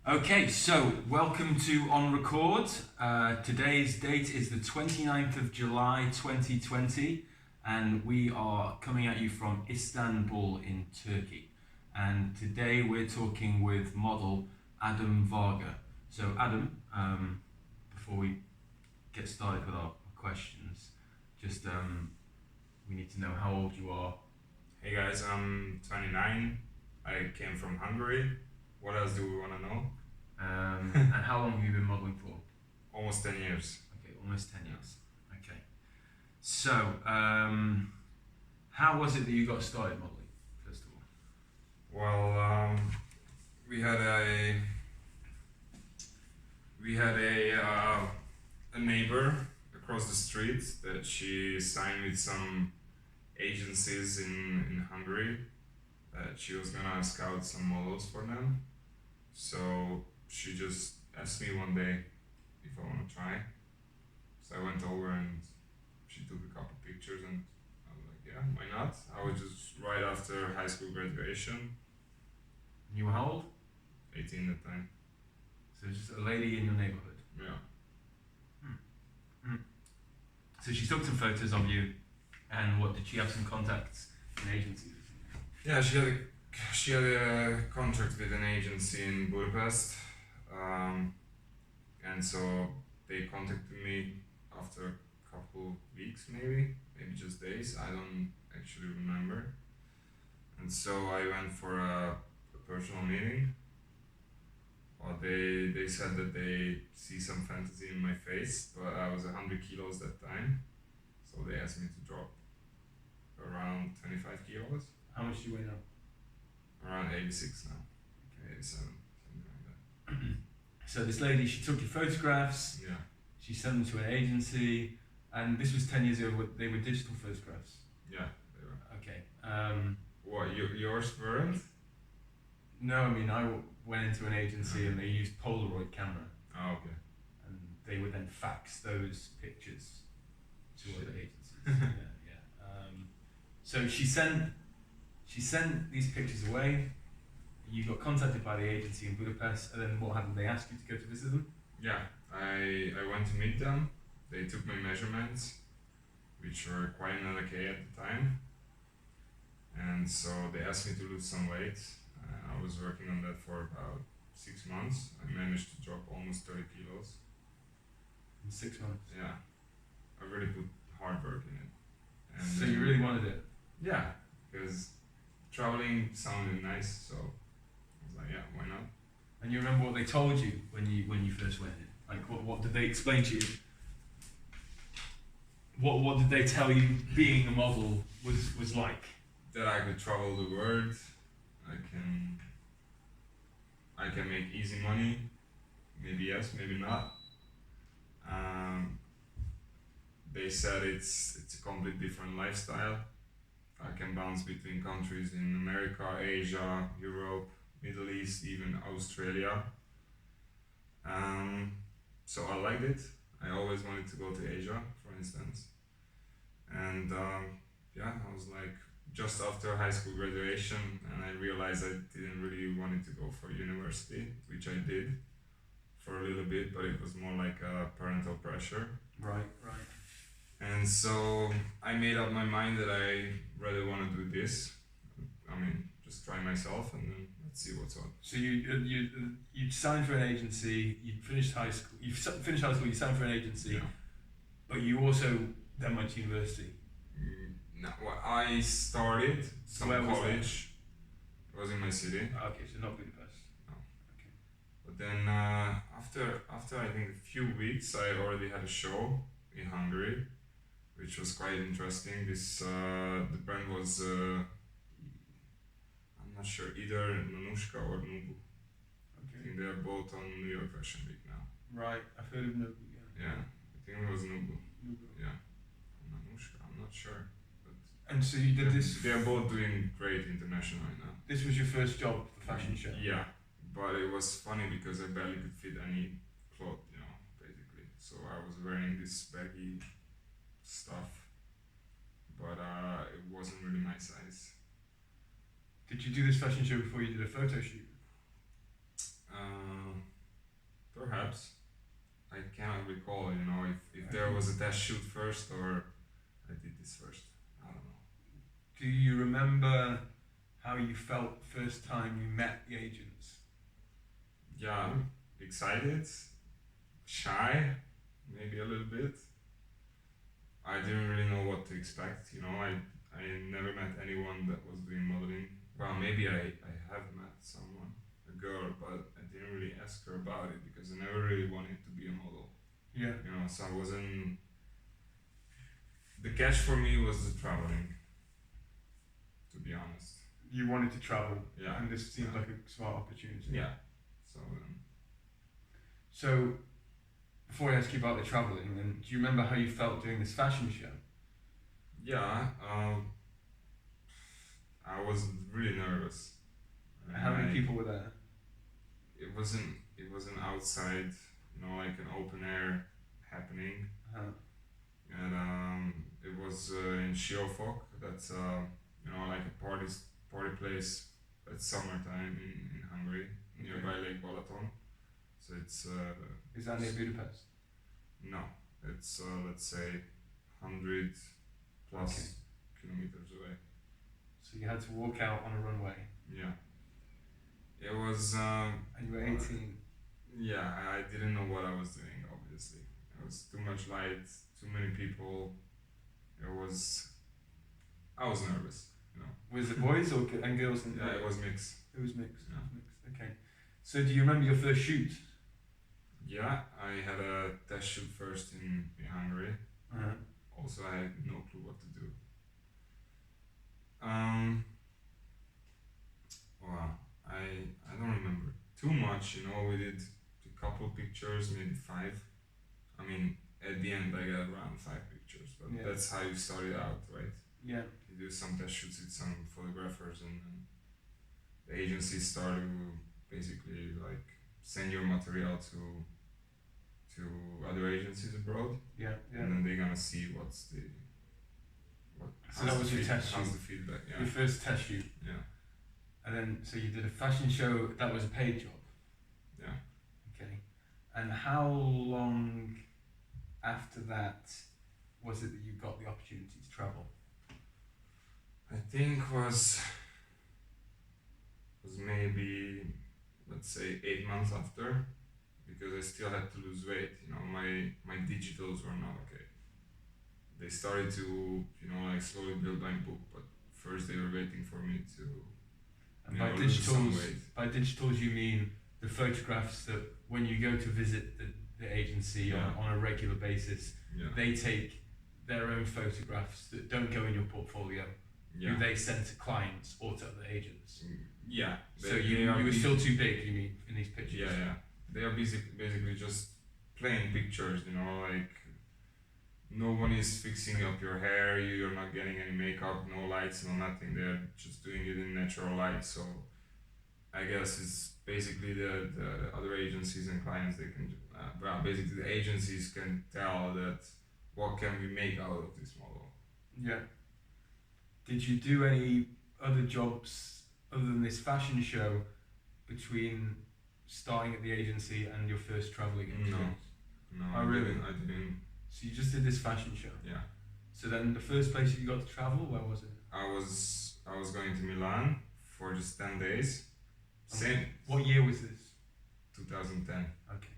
Okay, so welcome to On Record. Today's date is the 29th of July 2020, and we are coming at you from Istanbul in Turkey. And today we're talking with model Adam Varga. So, Adam, before we get started with our questions, just we need to know how old you are. Hey guys, I'm 29. I came from Hungary. What else do we want to know? And how long have you been modeling for? Almost 10 years. Okay, almost 10 years. Okay. So, how was it that you got started modeling, first of all? Well, we had a neighbor across the street that she signed with some agencies in Hungary that she was gonna scout some models for them. So she just asked me one day if I want to try. So I went over and she took a couple pictures and I was like, yeah, why not? I was just right after high school graduation, You were how old? 18 at the time. So, just a lady in your neighbourhood. Yeah. So, she took some photos of you, and what, did she have some contacts in agencies or something? Yeah, she had a contract with an agency in Budapest, and so they contacted me after a couple weeks, maybe just days. I don't actually remember. And so I went for a personal meeting. Well, they said that they see some fantasy in my face, but I was 100 kilos that time, so they asked me to drop around 25 kilos. How much do you weigh now? Around 86 now. Okay. 87, something like that. So, this lady, she took your photographs, Yeah. she sent them to an agency, and this was 10 years ago, they were digital photographs. Yeah, they were. Okay. What, yours weren't? No, I mean, I went into an agency and they used Polaroid camera, Oh, okay. and they would then fax those pictures to Shit. other agencies. Yeah. So she sent these pictures away. You got contacted by the agency in Budapest, and then what happened? They asked you to go to visit them. Yeah, I went to meet them. They took my measurements, which were quite an okay at the time. And so they asked me to lose some weight. I was working on that for about 6 months. I managed to drop almost 30 kilos. In 6 months. Yeah, I really put hard work in it. And So you really wanted it. Yeah, because traveling sounded nice, so I was like, yeah, why not? And you remember what they told you when you first went in? Like what did they explain to you? What did they tell you being a model was like? That I could travel the world. I can make easy money. Maybe yes, maybe not. They said it's a completely different lifestyle. I can bounce between countries in America, Asia, Europe, Middle East, even Australia. So I liked it. I always wanted to go to Asia, for instance. And yeah, I was like just after high school graduation, and I realized I didn't really wanted to go for university, which I did for a little bit, but it was more like a parental pressure. Right. And so I made up my mind that I really want to do this. I mean, just try myself and then let's see what's up. So you signed for an agency. You finished high school. You finished high school. You signed for an agency, Yeah. but you also then went to university. No, well, I started some Where was college. It was in my city. Okay, so not Budapest. But then after I think a few weeks, I already had a show in Hungary, which was quite interesting. This the brand was I'm not sure, either Nanushka or Nubu. I Okay. think they are both on New York Fashion Week now. Right. I've heard of Nobu. Yeah. Yeah, I think it was Nubu. Nobu. Yeah, Nanushka. I'm not sure. And so you did this. They are both doing great internationally now. This was your first job, the fashion show. Yeah, but it was funny because I barely could fit any cloth, basically. So I was wearing this baggy stuff, but it wasn't really my size. Did you do this fashion show before you did a photo shoot? photographs. I cannot recall, if there was a test shoot first or I did this first. I don't know. Do you remember how you felt first time you met the agents? Yeah, excited, shy, maybe a little bit. I didn't really know what to expect, I never met anyone that was doing modeling. Well, maybe I have met someone, a girl, but I didn't really ask her about it because I never really wanted to be a model. Yeah. So I wasn't. The catch for me was the traveling, to be honest. You wanted to travel, Yeah. and this seemed like a smart opportunity. Yeah. So, before I ask you about the traveling, then do you remember how you felt doing this fashion show? Yeah. I was really nervous. How many people were there? It wasn't. It wasn't outside. Like an open air happening. Uh-huh. And it was in Shiofok. That's like a party place. It's summertime in Hungary, nearby Lake Balaton. So it's. Is that near Budapest? No, it's let's say 100 plus kilometers away. So you had to walk out on a runway. Yeah. It was. And you were 18. Yeah, I didn't know what I was doing. Obviously, it was too much light, too many people. I was nervous. Was it boys and girls? Yeah, it was mixed. It was mixed. Yeah. It was mixed. Okay. So do you remember your first shoot? Yeah, I had a test shoot first in Hungary. Uh-huh. Also, I had no clue what to do. Well, I don't remember too much. We did a couple pictures, maybe 5. I mean, at the end, I got around 5 pictures, but that's how you started out, right? Yeah. You do some test shoots with some photographers, and the agency started to basically like send your material to other agencies abroad. Yeah. Yeah. And then they're gonna see So that was your test shoot. How's the feedback? Yeah. Your first test shoot. Yeah. And then, so you did a fashion show. That was a paid job. Yeah. Okay. And how long after that was it that you got the opportunity to travel? I think was maybe, let's say, 8 months after, because I still had to lose weight. My digitals were not okay. They started to like slowly build my book, but first they were waiting for me to And by lose some weight. by digitals you mean the photographs that when you go to visit the agency on a regular basis, they take their own photographs that don't go in your portfolio, who they send to clients or to other agents. Yeah. So you were still too big, you mean, in these pictures? Yeah. They are basically just plain pictures, like no one is fixing up your hair, you're not getting any makeup, no lights, no nothing. They're just doing it in natural light. So I guess it's basically the other agencies and clients, they can, basically the agencies can tell that what can we make out of this model. Yeah. Did you do any other jobs other than this fashion show between starting at the agency and your first travelling experience? No. Oh, really? I didn't. So you just did this fashion show? Yeah. So then the first place you got to travel, where was it? I was going to Milan for just 10 days. Same. What year was this? 2010. Okay.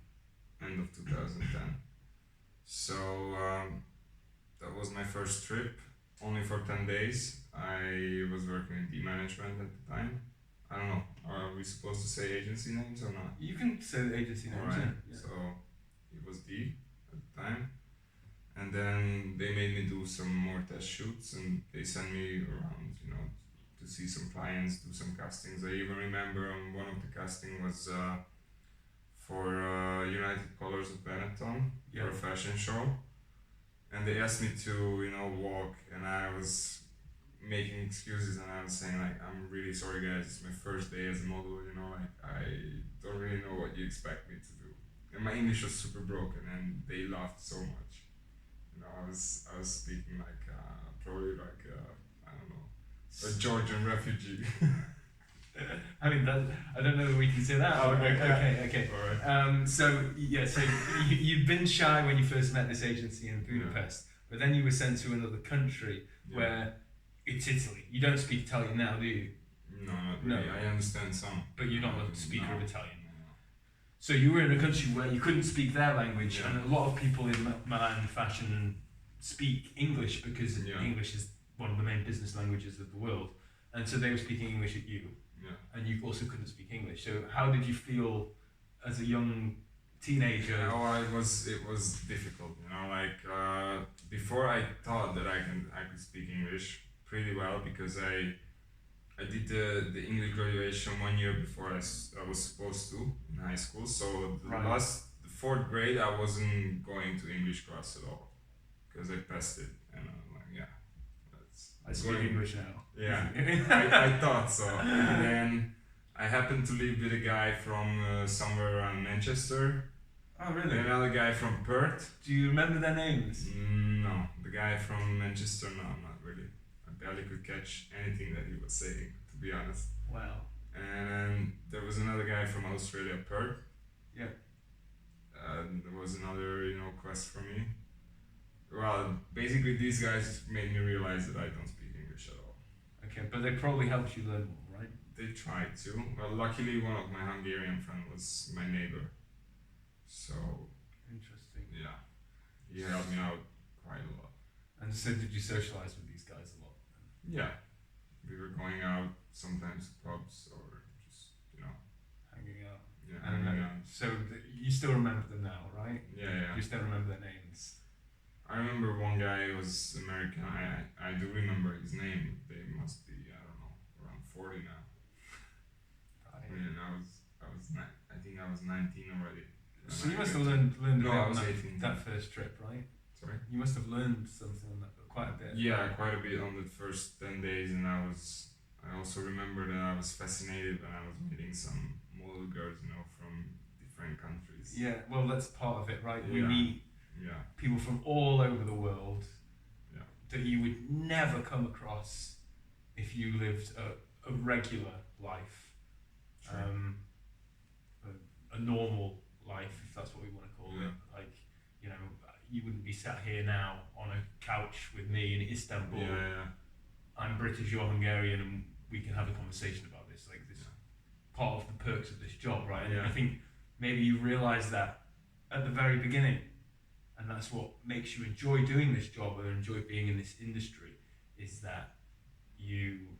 End of 2010. So that was my first trip. Only for 10 days. I was working in management at the time. I don't know. Are we supposed to say agency names or not? You can say the agency names. Alright. Yeah. So it was D at the time. And then they made me do some more test shoots, and they sent me around, to see some clients, do some castings. I even remember one of the casting was for United Colors of Benetton for a fashion show, and they asked me to walk, and I was making excuses, and I was saying like, I'm really sorry guys, it's my first day as a model, I don't really know what you expect me to do, and my English was super broken, and they laughed so much. I was speaking like probably like I don't know, a Georgian refugee. I mean, that, I don't know that we can say that. Oh, okay. Okay. Alright. So you'd been shy when you first met this agency in Budapest, but then you were sent to another country where it's Italy. You don't speak Italian now, do you? No, not really. I understand some. But you're not a speaker of Italian. No. So you were in a country where you couldn't speak their language, and a lot of people in Milan fashion speak English because English is one of the main business languages of the world, and so they were speaking English at you, and you also couldn't speak English. So how did you feel as a young teenager? It was difficult. Before I thought that I could speak English pretty well because I did the English graduation 1 year before I was supposed to in high school. So the fourth grade I wasn't going to English class at all because I passed it, and I'm like, I speak English now. Yeah, I thought so. And then I happened to live with a guy from somewhere around Manchester. Oh, really? And another guy from Perth. Do you remember their names? No, the guy from Manchester, no, not really. I barely could catch anything that he was saying, to be honest. Wow. And there was another guy from Australia, Perth. Yeah. There was another, quest for me. Well, basically these guys made me realize that I don't speak English at all. Okay, but they probably helped you learn more, right? They tried to. Well, luckily one of my Hungarian friends was my neighbor. So... Interesting. Yeah. He helped me out quite a lot. And so did you socialise with these guys a lot? Yeah. We were going out sometimes to pubs or just, hanging out. Yeah, hanging out. So you still remember them now, right? Yeah. You still remember their names? I remember one guy was American. I do remember his name. They must be, I don't know, around 40 now. Right. And I think I was 19 already. So you must have learned a bit I was on 18. that first trip, right? Sorry? You must have learned something on that, quite a bit. Yeah, quite a bit on the first 10 days, and I also remember that I was fascinated when I was meeting some model girls, from different countries. Yeah, well, that's part of it, right? We Yeah. meet people from all over the world that you would never come across if you lived a regular life, Sure. a normal life, if that's what we want to call it. Like, you wouldn't be sat here now on a couch with me in Istanbul. Yeah. I'm British, you're Hungarian, and we can have a conversation about this. Like, this part of the perks of this job, right? And I think maybe you realise that at the very beginning, and that's what makes you enjoy doing this job or enjoy being in this industry, is that you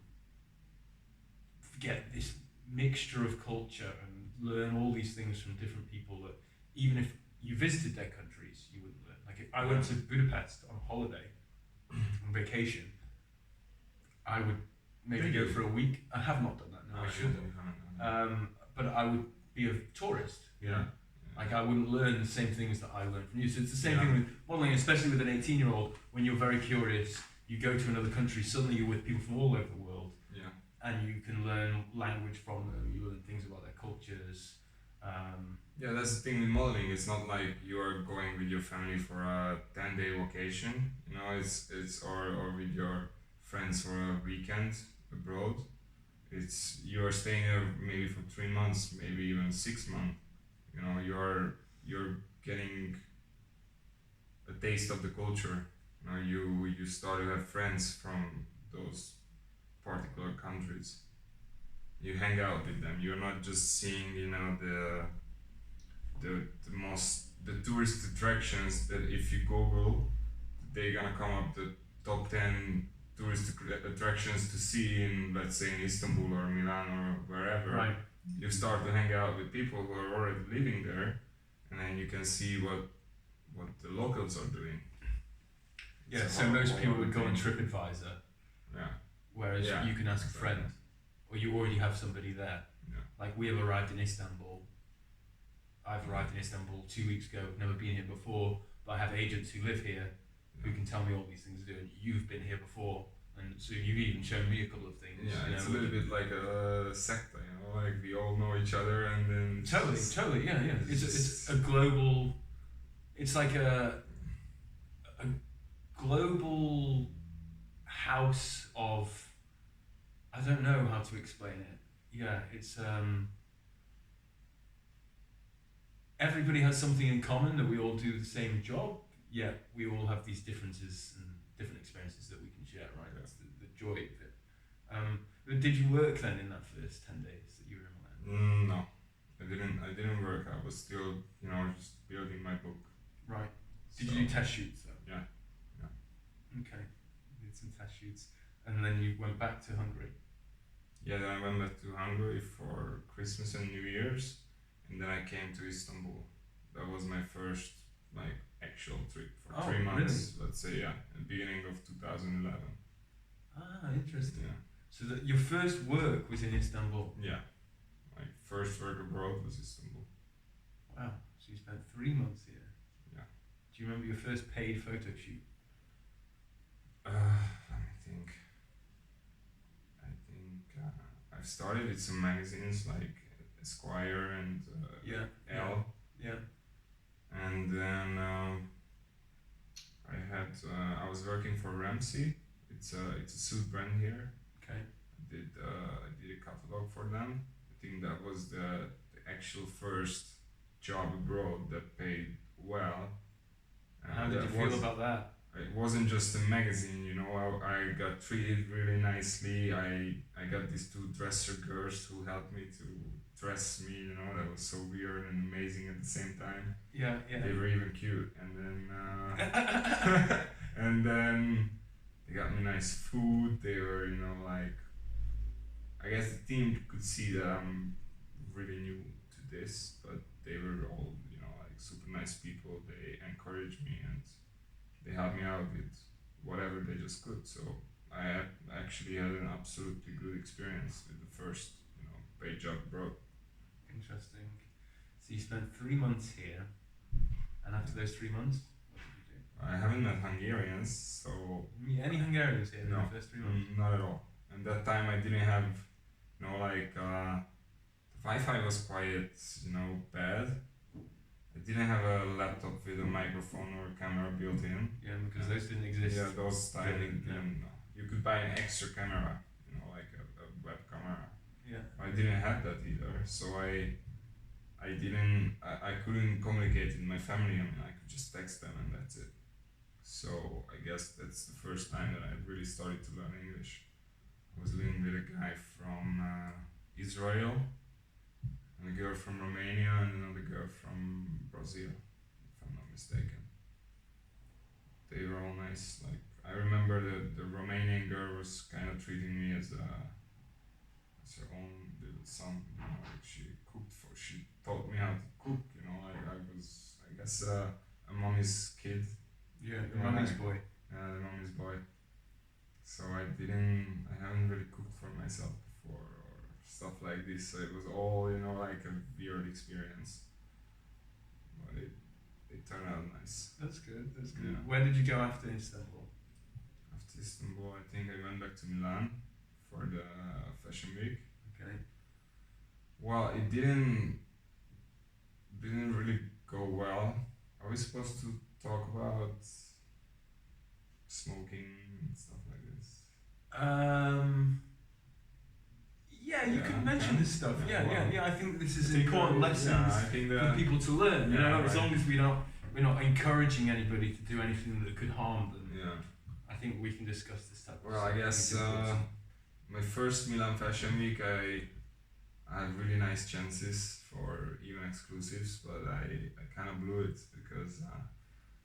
get this mixture of culture and learn all these things from different people that even if you visited their countries, you wouldn't learn. Like, if I went to Budapest on holiday, on vacation, I would maybe go for a week. I have not done that, no, I shouldn't. But I would be a tourist. Like, I wouldn't learn the same things that I learned from you. So it's the same thing with modelling, especially with an 18-year-old. When you're very curious, you go to another country, suddenly you're with people from all over the world. And you can learn language from them, you learn things about their cultures. That's the thing with modeling. It's not like you are going with your family for a 10-day vacation, or with your friends for a weekend abroad. It's you are staying there maybe for 3 months, maybe even 6 months. You're getting a taste of the culture. You start to have friends from those particular countries. You hang out with them. You're not just seeing, the tourist attractions that if you Google, they're gonna come up the top 10 tourist attractions to see in, let's say, in Istanbul or Milan or wherever. Right. You start to hang out with people who are already living there, and then you can see what the locals are doing. Yeah, so most people would go on TripAdvisor. Yeah. Whereas you can ask a friend, or you already have somebody there. Yeah. Like, we have arrived in Istanbul. I've arrived in Istanbul 2 weeks ago. Never been here before, but I have agents who live here who can tell me all these things to do. And you've been here before, and so you've even shown me a couple of things. Yeah, it's a little bit like a secta, like we all know each other, and then totally, yeah. It's a global. It's like a global house of, I don't know how to explain it. yeah, it's everybody has something in common that we all do the same job, yet we all have these differences and different experiences that we can share, right? That's the joy of it. But did you work then in that first 10 days that you were in Milan? No, I didn't work. I was still, just building my book. Right. Did So, you do test shoots though? Yeah. Okay. You did some test shoots, and then you went back to Hungary. Yeah, then I went back to Hungary for Christmas and New Year's, and then I came to Istanbul. That was my first actual trip for 3 months. Let's say, yeah, in the beginning of 2011. Ah, interesting. Yeah, So that your first work was in Istanbul. yeah. My first work abroad was Istanbul. Wow. So you spent 3 months here. Yeah. Do you remember your first paid photo shoot? Let me think. I've started with some magazines like Esquire and Yeah. Elle, Yeah. and then I was working for Ramsey. It's a suit brand here. Okay. I did a catalog for them. I think that was the actual first job abroad that paid well. How did you feel about that? It wasn't just a magazine, I got treated really nicely. I got these two dresser girls who helped me to dress me, that was so weird and amazing at the same time. Yeah. They were even cute. And then they got me nice food. They were, I guess the team could see that I'm really new to this, but they were all, super nice people. They encouraged me and they helped me out with whatever they just could. So I actually had an absolutely good experience with the first, paid job abroad. Interesting. So you spent 3 months here, and after those 3 months, what did you do? I haven't met Hungarians, so Meet any Hungarians here No. in the first 3 months? not at all. And that time I didn't have, the Wi-Fi was quite, bad. I didn't have a laptop with a microphone or a camera built in. Yeah, because those didn't exist. Yeah, those time Yeah. you could buy an extra camera, like a web camera. Yeah. I didn't have that either, so I couldn't communicate with my family. I could just text them and that's it. So I guess that's the first time that I really started to learn English. I was living with a guy from Israel, and a girl from Romania, and another girl from Brazil, if I'm not mistaken. They were all nice. I remember the Romanian girl was kind of treating me as her own little son. She taught me how to cook. I was, I guess, a mommy's kid. Yeah, the mommy's boy. Yeah, the mommy's boy. So I haven't really cooked for myself before or stuff like this. So it was all, like a weird experience. But it turned out nice. That's good. Yeah. Where did you go after Istanbul? After Istanbul, I think I went back to Milan for the fashion week. Okay. Well, it didn't really go well. Are we supposed to talk about smoking and stuff like this? Yeah, you Yeah, can mention okay. this stuff. Yeah, Yeah, well, I think this is I think important lessons I think for that people to learn. You Yeah, know, as right. long as we're not encouraging anybody to do anything that could harm them. yeah. I think we can discuss this type of Well, I stuff. guess think it's important. my first Milan Fashion Week, I had really nice chances for even exclusives, but I kind of blew it because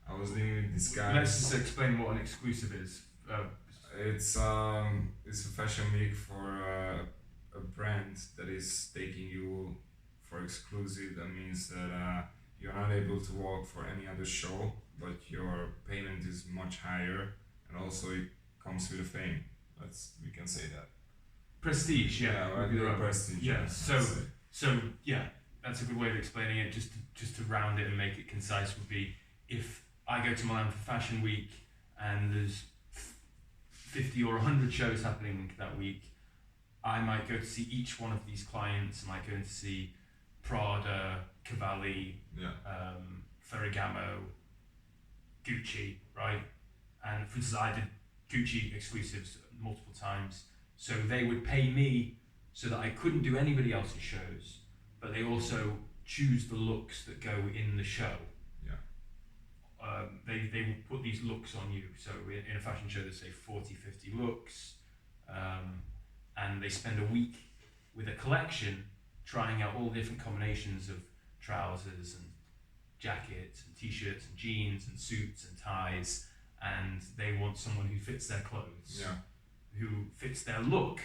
I was living with this guy. Let's just explain what an exclusive is. It's a fashion week for a brand that is taking you for exclusive. That means that you're not able to walk for any other show, but your payment is much higher, and also it comes with a fame. We can say that. Prestige, yeah. well, would be the the right- prestige. Yeah. I'd So say. yeah, that's a good way of explaining it. Just to round it and make it concise would be if I go to Milan for Fashion Week and there's 50 or 100 shows happening that week, I might go to see each one of these clients. I might go to see Prada, Cavalli, Yeah. Ferragamo, Gucci, right? And for instance, I did Gucci exclusives multiple times. So they would pay me so that I couldn't do anybody else's shows, but they also choose the looks that go in the show. Yeah. They will put these looks on you. So in a fashion show, they say 40, 50 looks, and they spend a week with a collection trying out all different combinations of trousers and jackets and t-shirts and jeans and suits and ties, and they want someone who fits their clothes, Yeah. who fits their look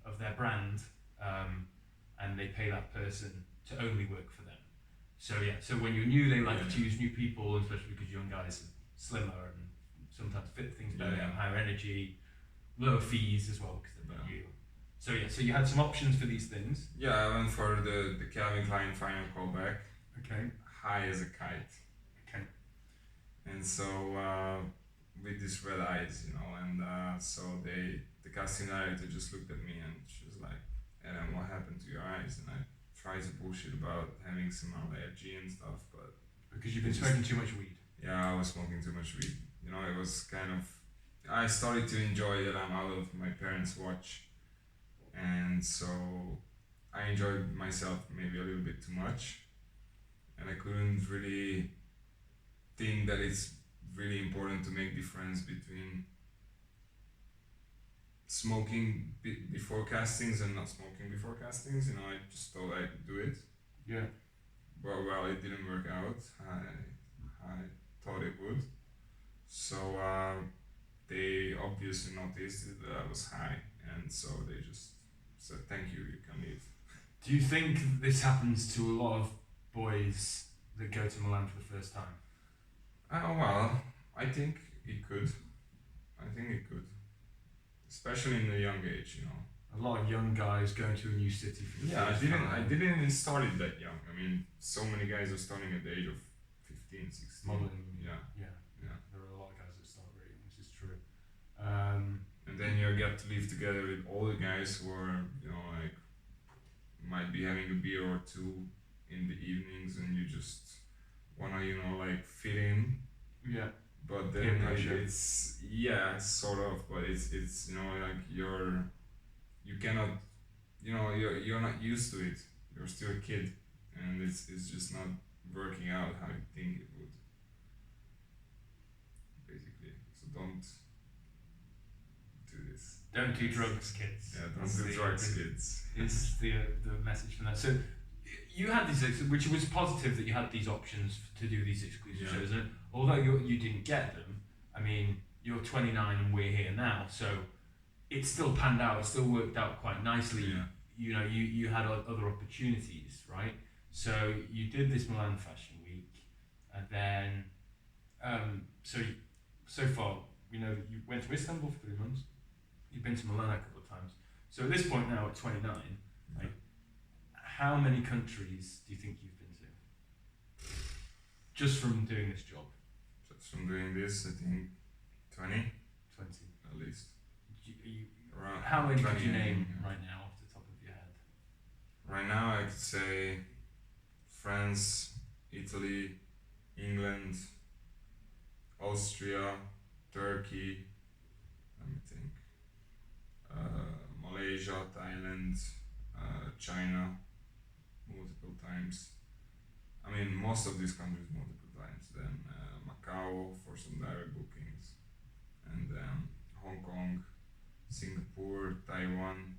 of their brand, and they pay that person to only work for them. So yeah, so when you're new, they like to choose new people, especially because young guys are slimmer and sometimes fit things better, have higher energy, lower fees as well because they're new. So yeah, so you had some options for these things. Yeah, I went for the Calvin Klein final callback. Okay. High as a kite. Okay. And so with these red eyes, and so the casting director just looked at me and she was like, "Adam, what happened to your eyes?" And I tried to bullshit about having some allergy and stuff, but because you've been smoking too much weed. Yeah, I was smoking too much weed. It was kind of. I started to enjoy that I'm out of my parents' watch, and so I enjoyed myself maybe a little bit too much, and I couldn't really think that it's really important to make difference between smoking before castings and not smoking before castings. I just thought I'd do it. Yeah. Well, it didn't work out. I thought it would. So they obviously noticed that I was high, and so they just said, "Thank you, you can leave." Do you think this happens to a lot of boys that go to Milan for the first time? Well, I think it could. Especially in the young age, A lot of young guys going to a new city for the first time. I didn't even start it that young. I mean, so many guys are starting at the age of 15, 16. Modeling. Yeah. There are a lot of guys that start very young, which is true. And then you get to live together with older guys who are, like, might be having a beer or two in the evenings, and you just wanna, like, fit in. Yeah. But then it's sort of, but it's like you cannot, you're not used to it. You're still a kid, and it's just not working out how you think it would. Basically, so don't do this. Don't do drugs, kids. Yeah, don't do drugs, kids. Is the message from that. So you had these, which was positive that you had these options to do these exclusive shows, and although you didn't get them, I mean, you're 29 and we're here now, so it still panned out. It still worked out quite nicely. Yeah. You had other opportunities, right? So you did this Milan Fashion Week, and then so far you went to Istanbul for 3 months. You've been to Milan a couple of times. So at this point now, at 29, like, how many countries do you think you've been to? Just from doing this job? Just from doing this, I think 20. 20. At least. Around How many could you 20, name yeah. right now off the top of your head? Right now, I could say France, Italy, England, Austria, Turkey, let me think, Malaysia, Thailand, China, multiple times. I mean, most of these countries multiple times. Then Macau for some direct bookings, and then Hong Kong, Singapore, Taiwan,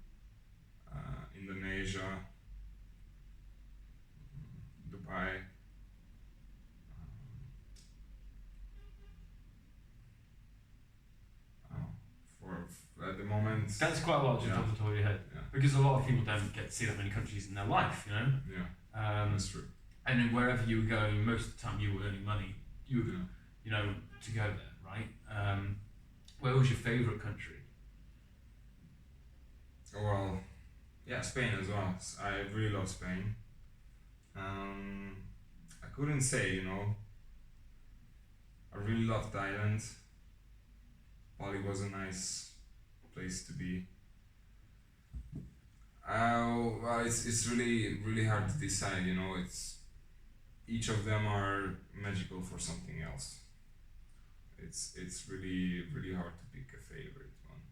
Indonesia, Dubai. For at the moment. That's quite a lot just off the top of your head. Yeah. Because a lot of people don't get to see that many countries in their life, Yeah. That's true. And then wherever you were going, most of the time you were earning money, you were, to go there, right? Where was your favourite country? Well, yeah, Spain as well. I really love Spain. I couldn't say, I really love Thailand. Bali was a nice place to be. Well, it's really really hard to decide. It's each of them are magical for something else. It's really really hard to pick a favorite one.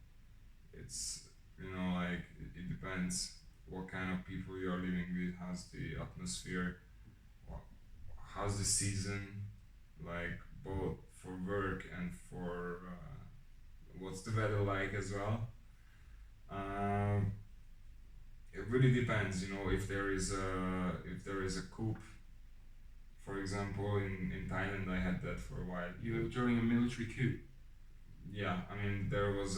It's like it depends. what kind of people you are living with, how's the atmosphere, what, how's the season, like both for work and for what's the weather like as well. Um, it really depends, if there is a coup. For example, in Thailand, I had that for a while. You were during a military coup. Yeah, I mean there was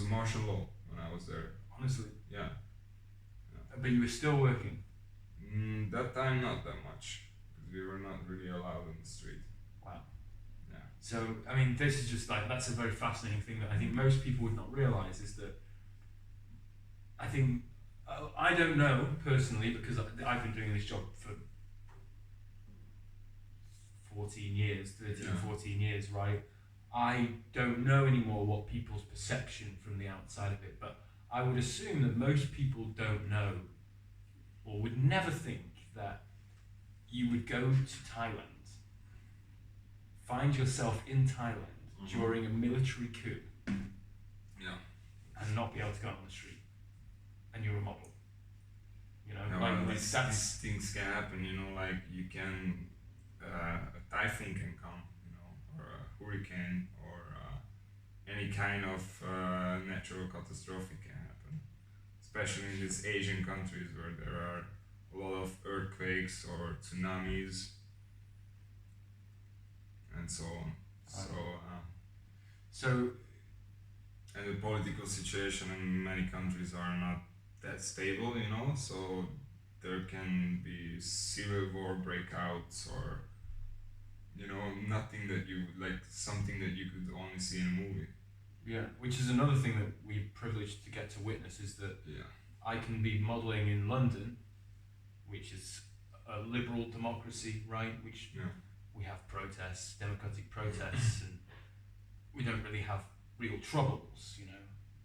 martial law when I was there. Honestly. Yeah. But you were still working. That time not that much because we were not really allowed on the street. Wow. Yeah. So I mean, this is just like that's a very fascinating thing that I think most people would not realize is that I think I don't know personally because I've been doing this job for 14 years, 13, Yeah. 14 years, right? I don't know anymore what people's perception from the outside of it, but I would assume that most people don't know or would never think that you would go to Thailand, find yourself in Thailand during a military coup, Yeah. and not be able to go out on the street, and you're a model. You know, Yeah, like, well, like these that's things can happen. Like you can a typhoon can come, or a hurricane or any kind of natural catastrophe can happen, especially in these Asian countries where there are a lot of earthquakes or tsunamis and so on. so. And the political situation in many countries are not that stable, so there can be civil war breakouts or nothing that you like, something that you could only see in a movie. Yeah, which is another thing that we're privileged to get to witness is that Yeah. I can be modelling in London, which is a liberal democracy, right? Which Yeah. we have protests, democratic protests, and we don't really have real troubles,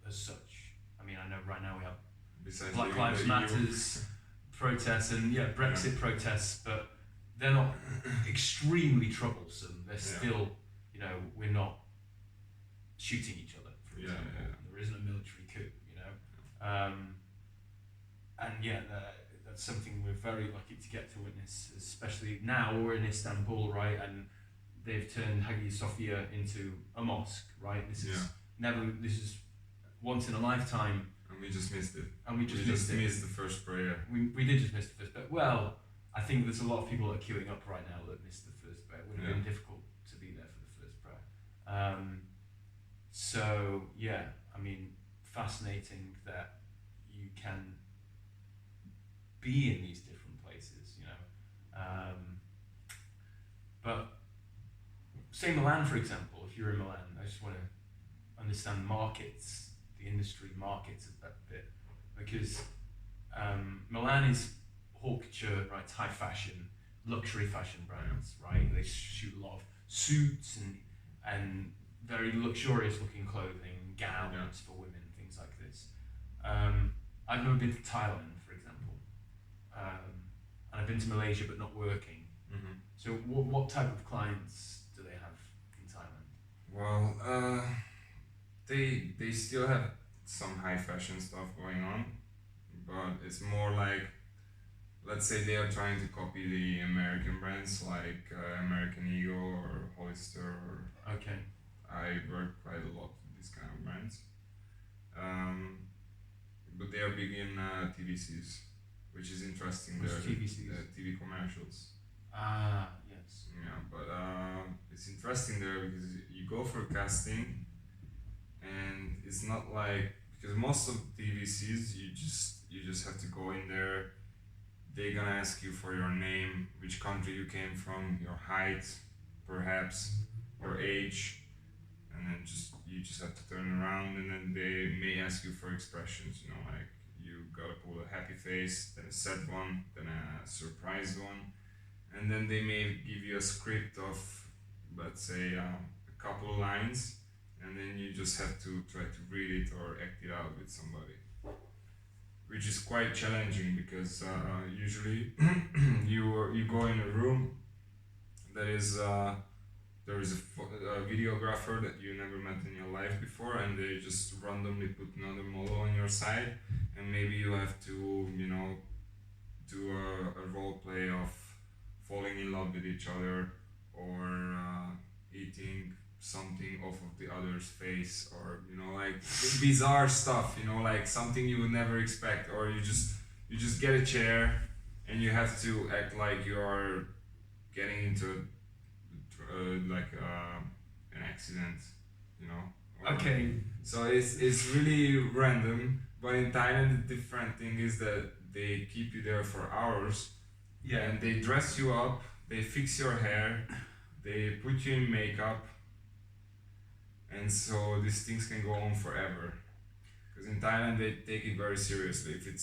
as such. I mean, I know right now we have Besides Black leaving Lives the EU. Matters protests and Brexit protests, but they're not extremely troublesome. They're still, we're not shooting each other, for Yeah, example. yeah. There isn't a military coup, and that's something we're very lucky to get to witness, especially now we're in Istanbul, right? And they've turned Hagia Sophia into a mosque, right? This is once in a lifetime. And we just missed it. And we just missed missed the first prayer. We did just miss the first bit. Well, I think there's a lot of people that are queuing up right now that missed the first prayer. It would have been difficult to be there for the first prayer. So yeah, I mean, fascinating that you can be in these different places, but say Milan, for example. If you're in Milan, I just want to understand markets, the industry markets a bit, because Milan is haute couture, right? It's high fashion, luxury fashion brands, right? They shoot a lot of suits and very luxurious looking clothing, gowns for women, things like this. I've never been to Thailand, for example, and I've been to Malaysia but not working. Mm-hmm. So what type of clients do they have in Thailand? Well, they still have some high fashion stuff going on, but it's more like, let's say they are trying to copy the American brands like American Eagle or Hollister. Okay. I work quite a lot with these kind of brands, but they are big in TVCs, which is interesting. What's They're TVCs? TV commercials. Ah, yes. Yeah, but it's interesting there because you go for casting, and it's not like, because most of TVCs you just have to go in there. They're gonna ask you for your name, which country you came from, your height, perhaps your age, and then you just have to turn around, and then they may ask you for expressions. Like you gotta pull a happy face, then a sad one, then a surprised one. And then they may give you a script of, let's say, a couple of lines, and then you just have to try to read it or act it out with somebody, which is quite challenging because usually you go in a room that is there is a videographer that you never met in your life before, and they just randomly put another model on your side, and maybe you have to, do a role play of falling in love with each other, or eating something off of the other's face, or like bizarre stuff, like something you would never expect, or you just get a chair and you have to act like you are getting into like an accident, or Okay. so it's really random. But in Thailand, the different thing is that they keep you there for hours, Yeah. and they dress you up, they fix your hair, they put you in makeup, and so these things can go on forever. Because in Thailand, they take it very seriously. If it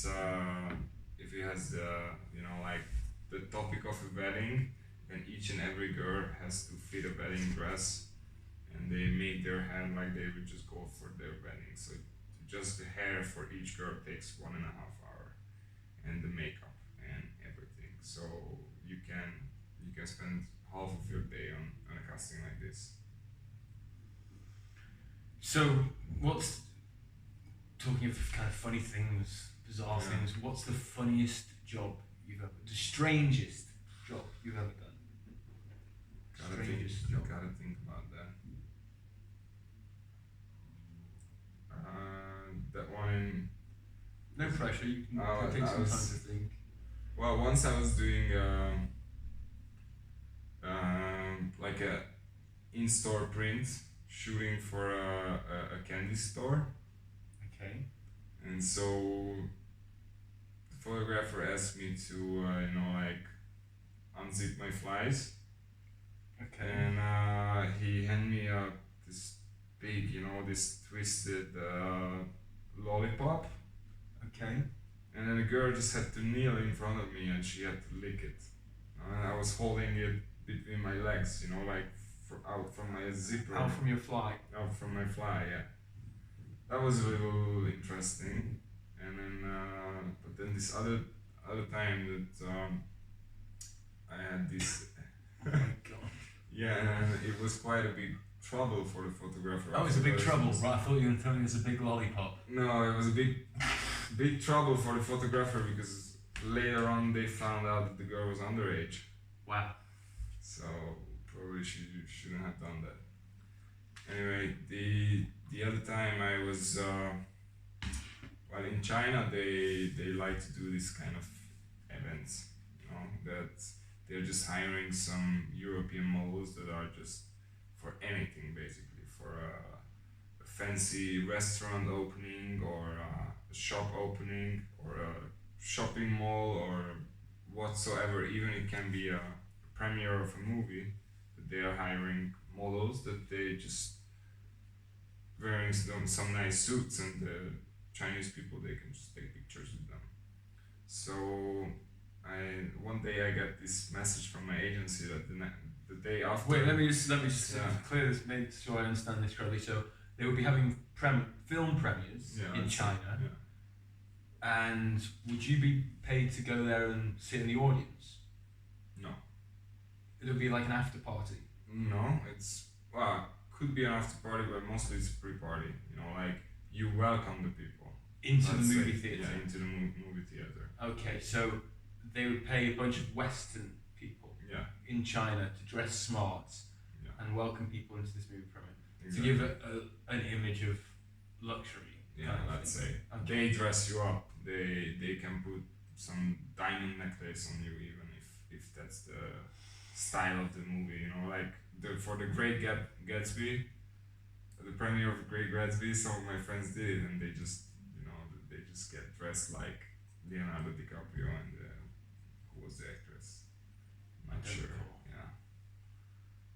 has like the topic of a wedding, then each and every girl has to fit a wedding dress, and they make their hair like they would just go for their wedding. So just the hair for each girl takes 1.5 hours, and the makeup and everything. So you can spend half of your day on a casting like this. So, what's talking of kind of funny things, bizarre Yeah. things? What's the funniest job you've ever, the strangest job you've ever done? Strangest job. Gotta think about that. That one. No pressure. You can I take some time was- to think. Well, once I was doing like a in-store print shooting for a candy store, Okay. and so the photographer asked me to like unzip my flies, Okay. and he handed me this big, this twisted lollipop, Okay. and then the girl just had to kneel in front of me and she had to lick it. And I was holding it between my legs, like out from my zipper. Out from your fly. Out from my fly, yeah. That was a little interesting. And then, but then this other time that I had this, Oh my god. yeah, and it was quite a big trouble for the photographer. Oh, it's a big afterwards. trouble. Right, I thought you were telling us a big lollipop. No, it was a big trouble for the photographer, because later on they found out that the girl was underage. Wow. So probably she shouldn't have done that. Anyway, the other time I was well, in China they like to do this kind of events, that they're just hiring some European models that are just for anything, basically, for a fancy restaurant opening, or a shop opening, or a shopping mall, or whatsoever. Even it can be a premiere of a movie, that they are hiring models that they just wearing some nice suits, and the Chinese people, they can just take pictures with them. So one day I got this message from my agency that the day after. Wait, let me just Yeah. clear this, make sure I understand this correctly. So they will be having film premieres Yeah, in that's it, China, yeah. and would you be paid to go there and sit in the audience? No. It'll be like an after party. No, it's could be an after party, but mostly it's a pre-party. Like you welcome the people Into Let's the movie say, theatre. Yeah, into the movie theater. Okay, so they would pay a bunch of Western people Yeah, in China to dress smart yeah. and welcome people into this movie premiere Exactly. to give an image of luxury. Yeah, kind of let's thing. say Okay. they dress you up. They can put some diamond necklace on you, even if that's the style of the movie. Like for the Great Gatsby, the premiere of Great Gatsby. Some of my friends did it, and they just get dressed like Leonardo DiCaprio and who was the actress? I'm not I don't sure. recall. Yeah.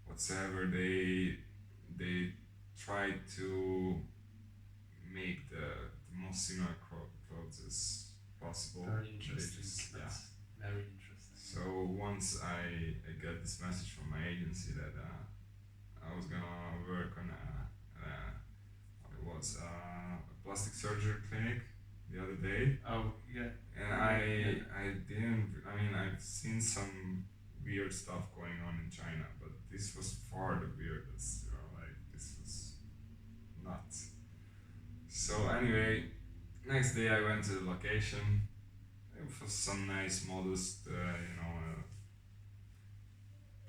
Whatsoever, they tried to make the most similar clothes as possible. Very They interesting. just- yeah. That's very interesting. So once I got this message from my agency that I was gonna work on a plastic surgery clinic the other day, Oh yeah. and I've seen some weird stuff going on in China, but this was far the weirdest. Like this was nuts. So anyway, next day I went to the location. It was some nice, modest,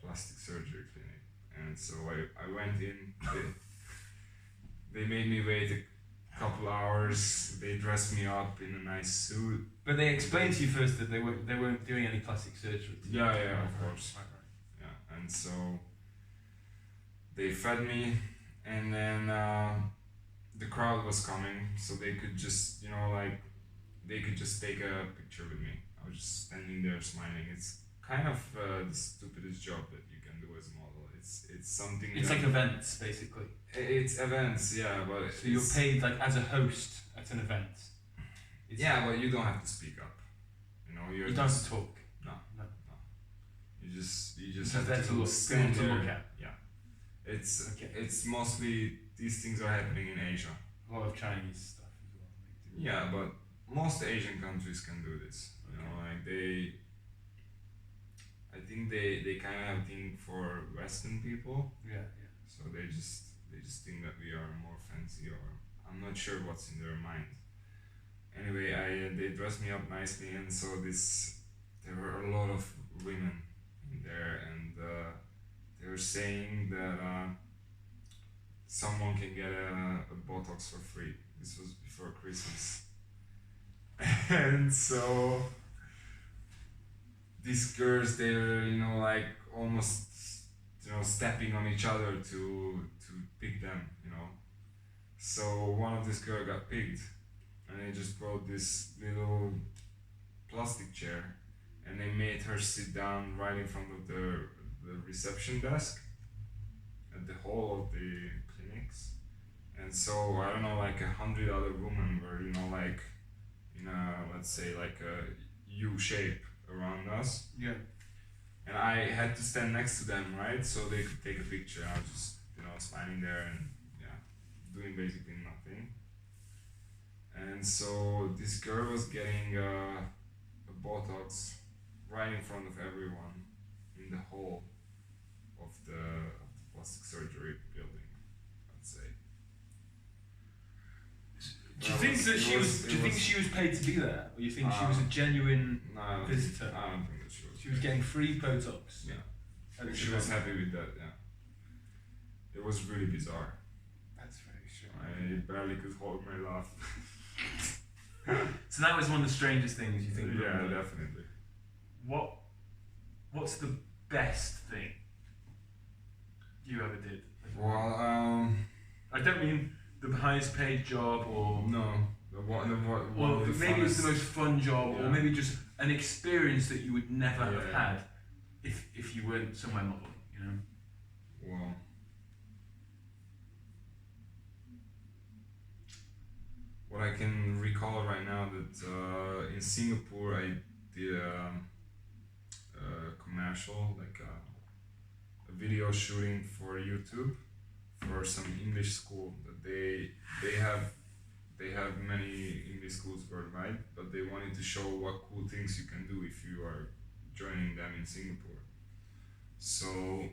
plastic surgery clinic. And so I went in. They made me wait a couple hours. They dressed me up in a nice suit. But they explained to you first that they weren't doing any plastic surgery. Yeah, of course. Right. Yeah, and so they fed me, and then the crowd was coming, so they could just, they could just take a picture with me. I was just standing there smiling. It's kind of the stupidest job that you can do as a model. It's something. It's like events, basically. It's events, yeah, but so you're paid like as a host at an event. But you don't have to speak up. You don't have to talk. No. You just have to look, stand to there. Look at. Yeah. It's mostly these things are happening in Asia. A lot of Chinese stuff as well. Yeah, but most Asian countries can do this. I think they kind of have a thing for Western people. Yeah. So they just think that we are more fancy, or I'm not sure what's in their mind. Anyway, they dressed me up nicely, and so there were a lot of women in there, and they were saying that someone can get a Botox for free. This was before Christmas. And so these girls, they're like almost stepping on each other to pick them. So one of these girls got picked, and they just brought this little plastic chair, and they made her sit down right in front of the reception desk at the hall of the clinics. And so I don't know, like 100 other women were like in a, let's say, like a U shape around us. Yeah. And I had to stand next to them, right, so they could take a picture. I was just smiling there and doing basically nothing. And so this girl was getting a Botox right in front of everyone in the hall of the plastic surgery building, I'd say. Do you think that she was? Do you think she was paid to be there, or you think she was a genuine visitor? I don't think that she was. She was getting free Botox. Yeah. She was happy with that. Yeah. It was really bizarre. That's very strange. I barely could hold my laugh. So that was one of the strangest things you think? Yeah, definitely. What's the best thing you ever did? Well, I don't mean the highest paid job, or no, or maybe it's the most fun job, or maybe just an experience that you would never have had if you weren't somewhere modeling. Well, what I can recall right now that in Singapore I did a commercial, like a video shooting for YouTube for some English school that they have many English schools worldwide, but they wanted to show what cool things you can do if you are joining them in Singapore. So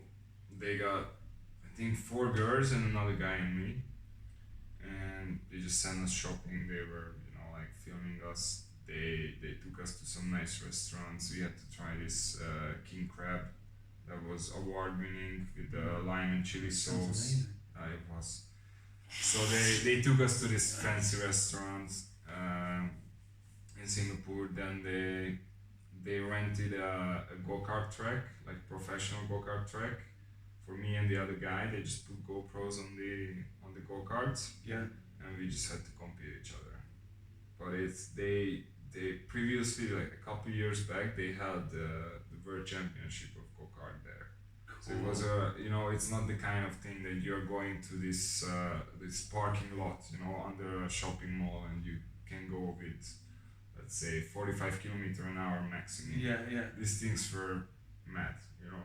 they got, I think, 4 girls and another guy and me, and they just sent us shopping. They were filming us. They took us to some nice restaurants. We had to try this king crab that was award winning with the lime and chili sauce. It was. So they took us to this fancy restaurant in Singapore. Then they rented a go-kart track, like professional go-kart track, for me and the other guy. They just put GoPros on the go-karts. Yeah. And we just had to compete each other. But they previously, like a couple years back, they had the World Championship of go-kart there. Cool. So it was it's not the kind of thing that you're going to this parking lot, under a shopping mall, and you can go with, let's say, 45 km/h maximum. Yeah. These things were mad,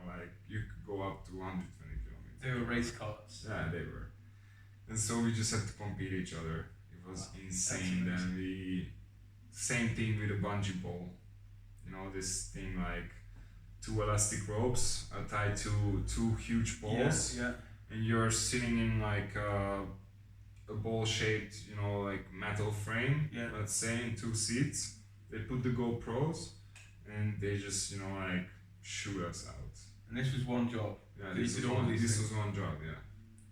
like you could go up to 120 km. They were race cars. Yeah, they were. And so we just had to compete each other. It was insane. Then same thing with a bungee pole. This thing like 2 elastic ropes are tied to 2 huge poles. Yeah. And you're sitting in like a a ball-shaped, like metal frame. Yeah. Let's say in 2 seats. They put the GoPros, and they just like shoot us out. And this was one job. Yeah, So this you was did all one. these This things. was one job. Yeah.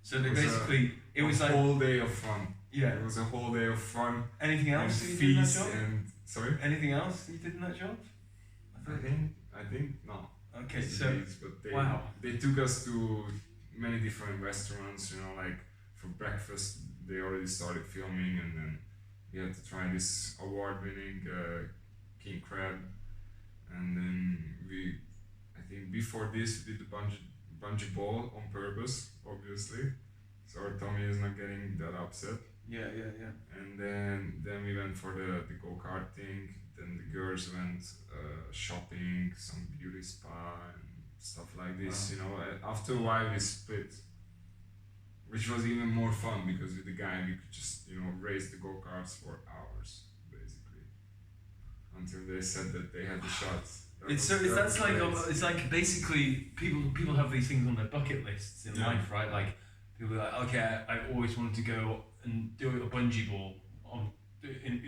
So they It was basically, it was a like, whole day of fun. yeah. It was a whole day of fun Anything and else that you did in that feast job? and sorry. Anything else you did in that job? I think no. Okay, Just so these, but wow. they took us to many different restaurants. Like for breakfast, they already started filming, and then we had to try this award-winning king crab, and then I think before this, we did the bungee ball on purpose, obviously, so our tummy is not getting that upset. Yeah. And then we went for the go-kart thing. Then the girls went shopping, some beauty spa and stuff like this. Wow. After a while we split, which was even more fun because with the guy we could just race the go-karts for hours basically until they said that they had the shots. It's like basically people have these things on their bucket lists in life, right? Like people are like, okay, I always wanted to go and do a bungee ball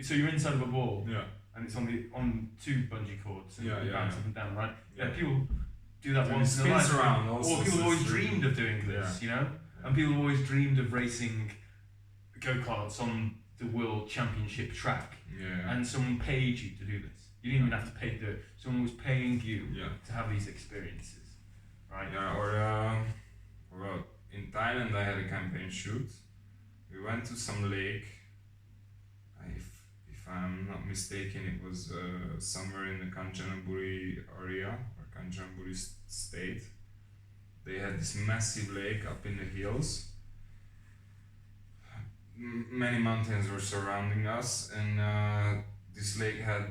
so you're inside of a ball, Yeah. and it's on 2 bungee cords, and you bounce up and down, right? Yeah. People do that And once it in their life, spins around. or people have always dreamed of doing this, and people have always dreamed of racing go-karts on the world championship track, Yeah. and someone paid you to do this. You didn't even have to pay to do it. Someone was paying you to have these experiences, right? Yeah. Or in Thailand, I had a campaign shoot. We went to some lake. If I'm not mistaken, it was somewhere in the Kanchanaburi area or Kanchanaburi state. They had this massive lake up in the hills. Many mountains were surrounding us, and this lake had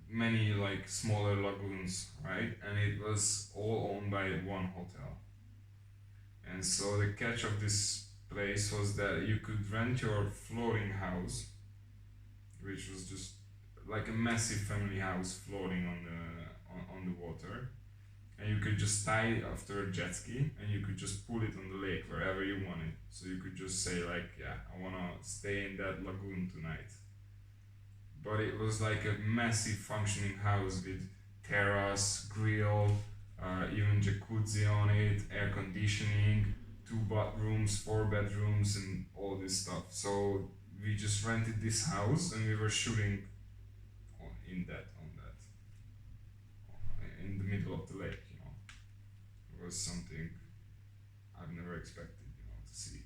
many like smaller lagoons, right? And it was all owned by one hotel. And so the catch of this place was that you could rent your floating house, which was just like a massive family house floating on the water, and you could just tie it after a jet ski, and you could just pull it on the lake wherever you wanted. So you could just say like, yeah, I wanna stay in that lagoon tonight. But it was like a massive functioning house with terrace, grill, even jacuzzi on it, air conditioning, 2 bathrooms, 4 bedrooms, and all this stuff. So we just rented this house, and we were shooting in the middle of the lake. It was something I've never expected, to see.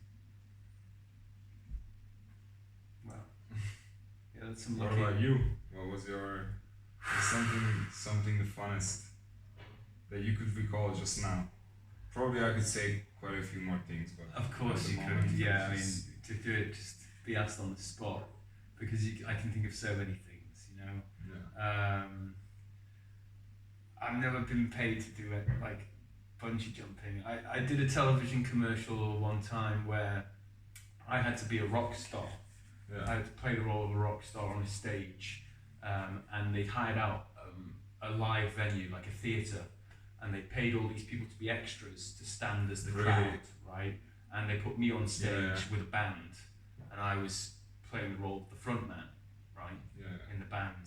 Wow. Yeah, that's some What lucky. about you? What was your something the funnest that you could recall just now? Probably I could say quite a few more things, but Of course at the you moment, could. Yeah, I mean, just- to do it, just be asked on the spot, because I can think of so many things. yeah. I've never been paid to do it, like bungee jumping. I did a television commercial one time where I had to be a rock star. I Yeah. had to play the role of a rock star on a stage, and they hired out a live venue, like a theatre, and they paid all these people to be extras to stand as the Really? crowd, right? And they put me on stage Yeah. with a band, and I was playing the role of the front man, right, Yeah. in the band,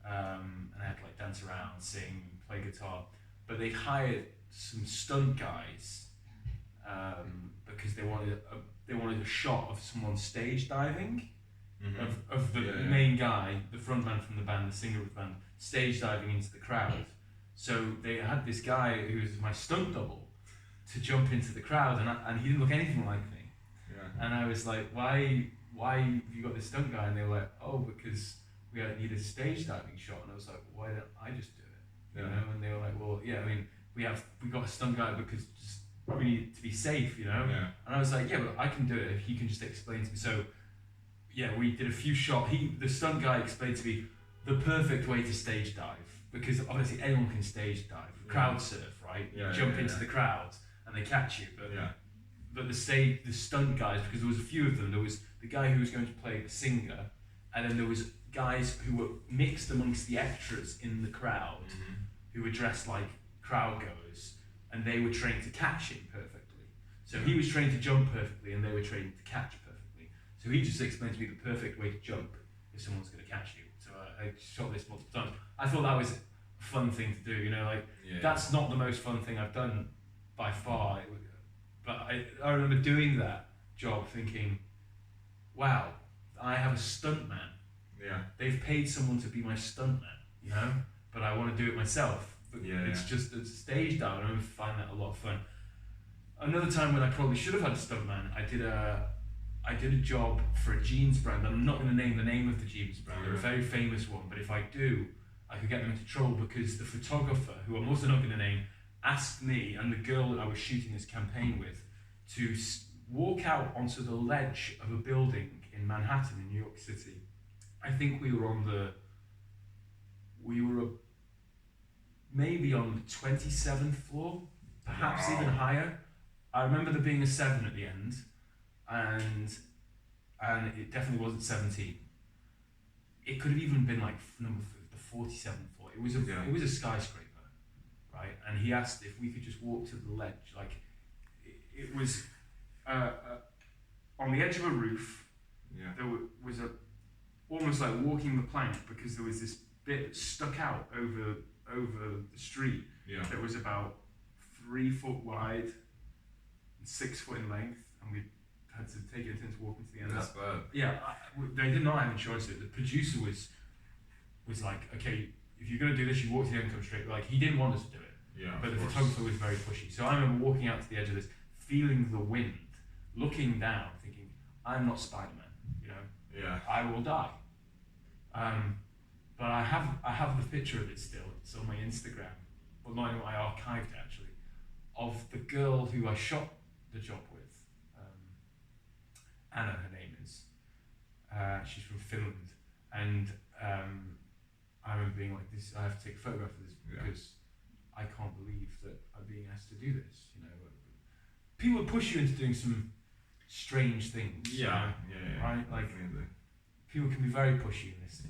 and I had to like dance around, sing, play guitar. But they hired some stunt guys because they wanted a shot of someone stage diving. Mm-hmm. Of the Yeah. main guy, the front man from the band, the singer of the band, stage diving into the crowd. So they had this guy who was my stunt double to jump into the crowd, and he didn't look anything like me. Yeah. And I was like, why have you got this stunt guy? And they were like, oh, because we need a stage diving shot. And I was like, why don't I just do it? You Yeah. know? And they were like, well, yeah, I mean, we got a stunt guy because just we need to be safe, you know? Yeah. And I was like, yeah, but I can do it if he can just explain to me. So yeah, we did a few shots. The stunt guy explained to me the perfect way to stage dive, because obviously anyone can stage dive, Yeah. crowd surf, right? You Yeah, jump yeah, into yeah. the crowd and they catch you. But Yeah. the stunt guys, because there was a few of them. There was the guy who was going to play the singer, and then there was guys who were mixed amongst the extras in the crowd, Mm-hmm. who were dressed like crowd goers, and they were trained to catch him perfectly. So he was trained to jump perfectly, and they were trained to catch perfectly. So he just explained to me the perfect way to jump if someone's going to catch you. So I shot this multiple times. I thought that was a fun thing to do, you know, like that's not the most fun thing I've done by far. But I remember doing that job thinking, wow, I have a stuntman. Yeah. They've paid someone to be my stuntman, you know, but I want to do it myself. But it's just a stage dive, and I find that a lot of fun. Another time when I probably should have had a stuntman, I did a job for a jeans brand. I'm not going to name the name of the jeans brand. They're a very famous one, but if I do, I could get them into trouble because the photographer, who I'm also not going to name, asked me and the girl that I was shooting this campaign with to walk out onto the ledge of a building in Manhattan in New York City. I think we were maybe on the 27th floor, perhaps even higher. I remember there being a 7 at the end, and it definitely wasn't 17. It could have even been like the 47th floor. It was a skyscraper, right? And he asked if we could just walk to the ledge. Like it was on the edge of a roof. Yeah. There was almost like walking the plank, because there was this bit that stuck out over the street that was about 3 foot wide and 6 foot in length, and we had to take it into walking to the end. That's bad. Yeah, they did not have insurance. The producer was like, okay, if you're going to do this, you walk to the end, come straight. Like, he didn't want us to do it. Yeah. But the photographer was very pushy. So I remember walking out to the edge of this, feeling the wind, looking down, thinking, I'm not Spider-Man, you know. Yeah. I will die. But I have the picture of it still. It's on my Instagram. Well, not anymore, I archived it actually, of the girl who I shot the job with. Anna, her name is. She's from Finland, and I remember being like, "This, I have to take a photograph of this because I can't believe that I'm being asked to do this." You know, people push you into doing some strange things. Yeah, right. Like definitely. People can be very pushy in this.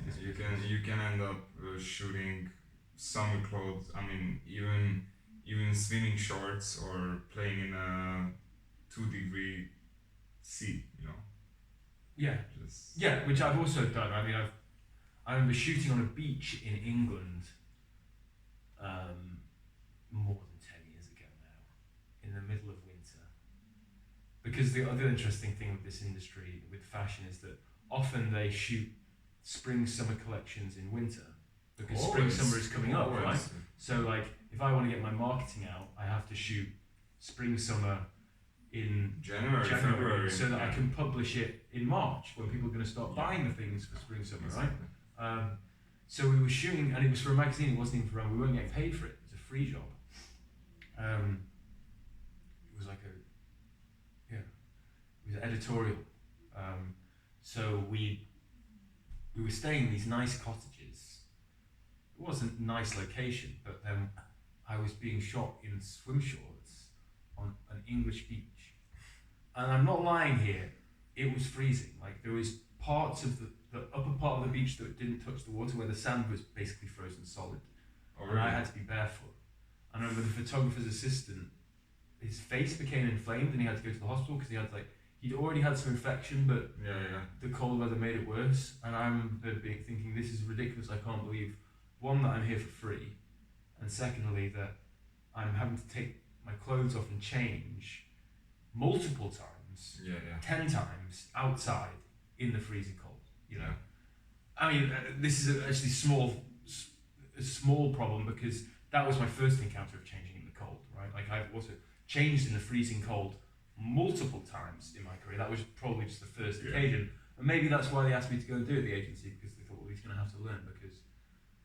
You can end up shooting summer clothes. I mean, even swimming shorts or playing in a 2-degree sea. You know. Yeah. Which I've also done. I mean, I remember shooting on a beach in England more than 10 years ago now, in the middle of winter. Because the other interesting thing with this industry, with fashion, is that often they shoot spring-summer collections in winter, because spring-summer is coming up, right? So, like, if I want to get my marketing out, I have to shoot spring-summer in January, February, so that I can publish it in March when people are going to start buying the things for spring summer, right? So we were shooting, and it was for a magazine. It wasn't even for we weren't getting paid for it. It was a free job. It was like it was editorial. So we were staying in these nice cottages. It wasn't a nice location, but then I was being shot in swim shorts on an English beach. And I'm not lying here, it was freezing. Like, there was parts of the upper part of the beach that didn't touch the water, where the sand was basically frozen solid. Oh, really? And I had to be barefoot. And I remember the photographer's assistant, his face became inflamed and he had to go to the hospital because he'd already had some infection, but the cold weather made it worse. And I remember thinking, this is ridiculous. I can't believe, one, that I'm here for free, and secondly, that I'm having to take my clothes off and change multiple times, 10 times outside in the freezing cold. You know, I mean, this is actually a small problem, because that was my first encounter of changing in the cold. Right, like, I've also changed in the freezing cold multiple times in my career. That was probably just the first occasion, and maybe that's why they asked me to go and do it at the agency, because they thought, well, he's going to have to learn. Because,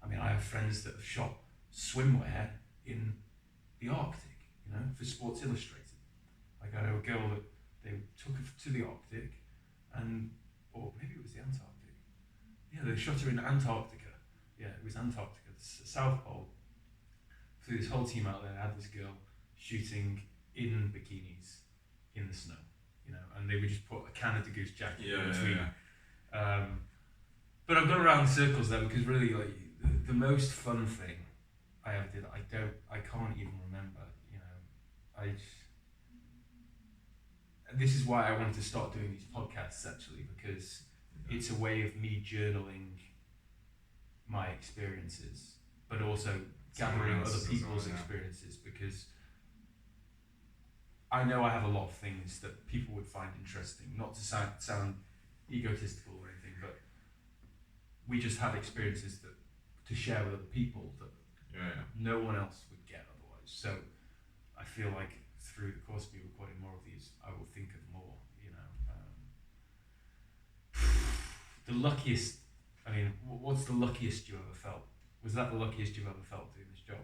I mean, I have friends that have shot swimwear in the Arctic, you know, for Sports Illustrated. Like, I know a girl that they took her to the Arctic, or maybe it was the Antarctic. Yeah, they shot her in Antarctica. Yeah, it was Antarctica, the South Pole. Flew this whole team out there, had this girl shooting in bikinis in the snow, you know, and they would just put a Canada Goose jacket in between. But I've gone around in circles there, because really, like, the most fun thing I ever did, I can't even remember, you know. this is why I wanted to start doing these podcasts actually, because it's a way of me journaling my experiences, but also gathering other people's experiences, because I know I have a lot of things that people would find interesting, not to sound egotistical or anything, but we just have experiences that to share with other people that no one else would get otherwise. So I feel like through the course of me recording more of these, I will think of more, you know. The luckiest, I mean, what's the luckiest you ever felt? Was that the luckiest you've ever felt doing this job?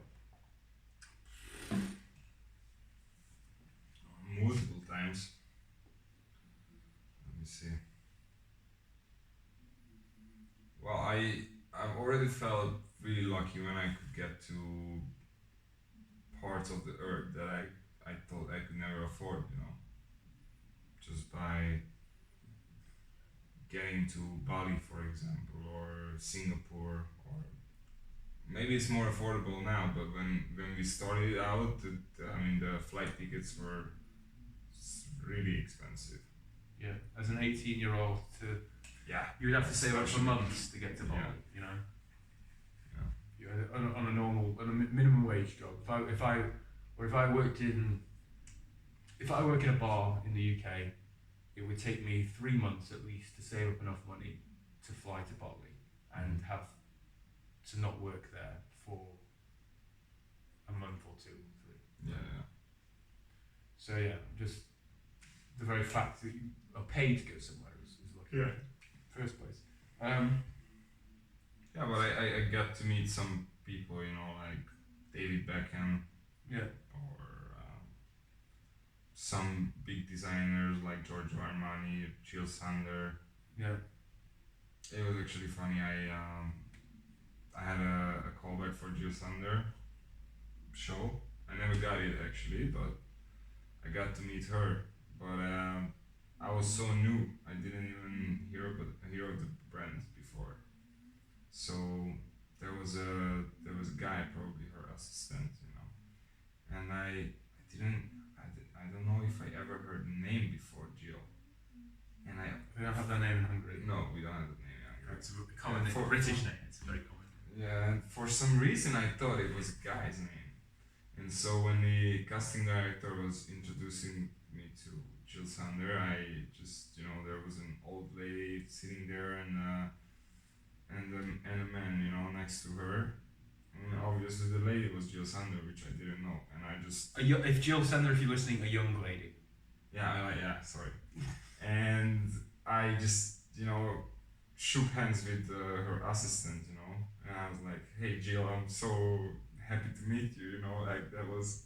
Multiple times. Let me see. Well, I've already felt really lucky when I could get to parts of the earth that I thought I could never afford, you know. Just by getting to Bali, for example, or Singapore, or maybe it's more affordable now, but when we started out, the flight tickets were really expensive. Yeah, as an 18-year-old Yeah. you would have to save up for months to get to Bali, you know. Yeah. On a normal, on a minimum wage job. If I work in a bar in the UK, it would take me 3 months at least to save up enough money to fly to Bali and have to not work there for a month or 2 or 3. Yeah. So yeah, just the very fact that you are paid to go somewhere is lucky. Yeah. First place. Yeah, but I got to meet some people, you know, like David Beckham. Yeah. Or some big designers like Giorgio Armani, Jill Sander. Yeah. It was actually funny. I had a callback for Jill Sander show. I never got it actually, but I got to meet her. But I was so new. I didn't even hear of the brand before. So there was a guy, probably her assistant, you know, and I don't know if I ever heard the name before Jill. And We don't have that name in Hungary. No, we don't have the name in Hungary. It's a common name, British name. It's very common. Yeah, and for some reason I thought it was a guy's name. And so when the casting director was introducing me to Jill Sander, I just, you know, there was an old lady sitting there and a man, you know, next to her. And obviously the lady was Jill Sander, which I didn't know. And I just... If Jill Sander, if you're listening, a young lady. Yeah, sorry. And I just, you know, shook hands with her assistant, you know. And I was like, hey Jill, I'm so happy to meet you, you know, like that was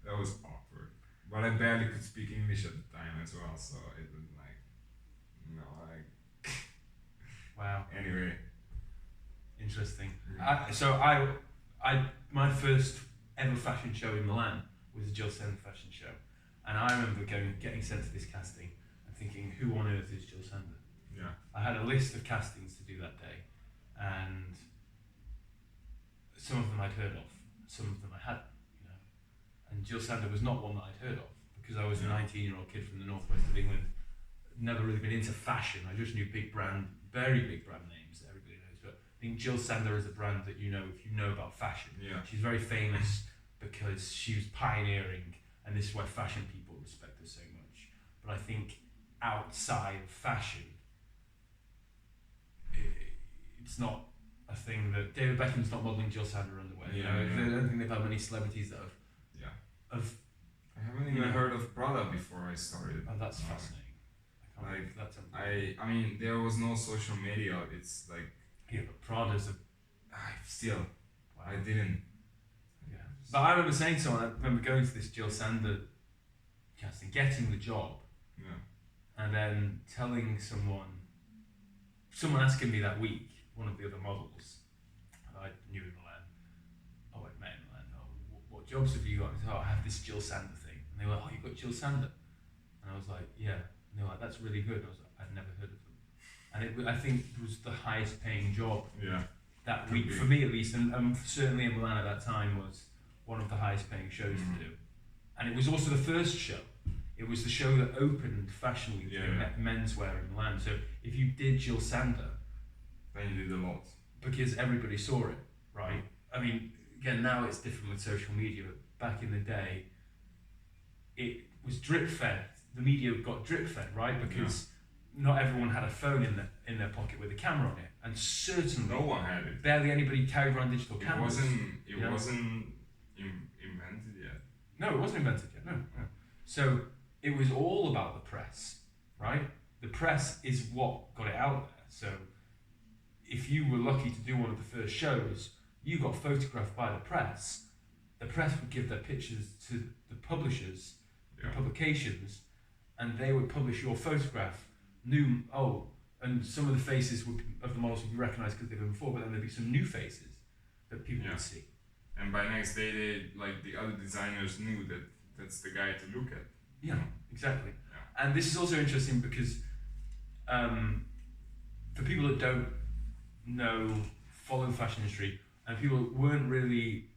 awkward. But I barely could speak English at the time as well, so it was like, you know, like... Wow. Anyway. Interesting. Yeah. My first ever fashion show in Milan was a Jill Sander fashion show, and I remember getting sent to this casting and thinking, who on earth is Jill Sander? Yeah. I had a list of castings to do that day, and some of them I'd heard of, some of them I hadn't, you know. And Jill Sander was not one that I'd heard of, because I was a 19-year-old kid from the northwest of England, never really been into fashion. I just knew very big brand names that everybody knows. But I think Jill Sander is a brand that you know if you know about fashion. Yeah. She's very famous because she was pioneering, and this is why fashion people respect her so much. But I think outside of fashion, it's not a thing that David Beckham's not modelling Jill Sander underwear. Yeah, you know? yeah. I don't think they've had many celebrities that have. Yeah. Have. I haven't even heard of Prada before I started. Oh, that's fascinating. I can't believe that's I mean, there was no social media. It's like... Yeah, but Prada's a... Still, Wow. I didn't. Yeah. But I remember saying to someone, I remember going to this Jill Sander casting, getting the job, Yeah. and then telling someone asking me that week, one of the other models I knew in Milan, I met in Milan, what jobs have you got? I said, I have this Jill Sander thing. And they were like, oh, you've got Jill Sander? And I was like, yeah. And they were like, that's really good. And I was like, I've never heard of them. And I think it was the highest paying job Yeah. that week, for me at least, and certainly in Milan at that time was one of the highest paying shows to do. And it was also the first show. It was the show that opened Fashion Week in menswear in Milan. So if you did Jill Sander, then you did a lot. Because everybody saw it, right? I mean, again, now it's different with social media, but back in the day, it was drip fed. The media got drip fed, right? Because not everyone had a phone in their pocket with a camera on it, and certainly no one had it. Barely anybody carried around digital cameras. It wasn't invented yet. No, it wasn't invented yet. No. So it was all about the press, right? The press is what got it out there. So if you were lucky to do one of the first shows, you got photographed by the press. The press would give their pictures to the publishers, the publications, and they would publish your photograph. And some of the faces of the models would be recognised because they've been before, but then there'd be some new faces that people would see. And by next day, the other designers knew that that's the guy to look at. Yeah, exactly. Yeah. And this is also interesting because for people that don't follow the fashion industry, and people weren't really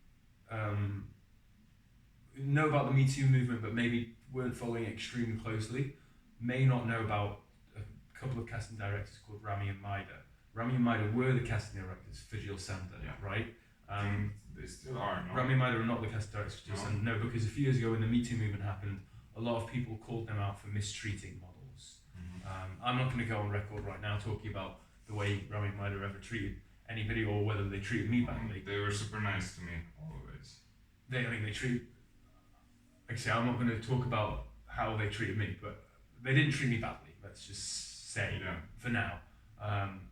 know about the Me Too movement, but maybe weren't following it extremely closely, may not know about a couple of casting directors called Rami and Maida. Rami and Maida were the casting directors for Jill Sander, right? They still are. No? Rami and Maida are not the casting directors for Jill Sander. No, because a few years ago when the Me Too movement happened, a lot of people called them out for mistreating models. I'm not going to go on record right now talking about the way Rami and Maida ever treated anybody or whether they treated me badly. They were super nice to me always. They treat. Actually, I'm not going to talk about how they treated me, but they didn't treat me badly. Let's just say for now.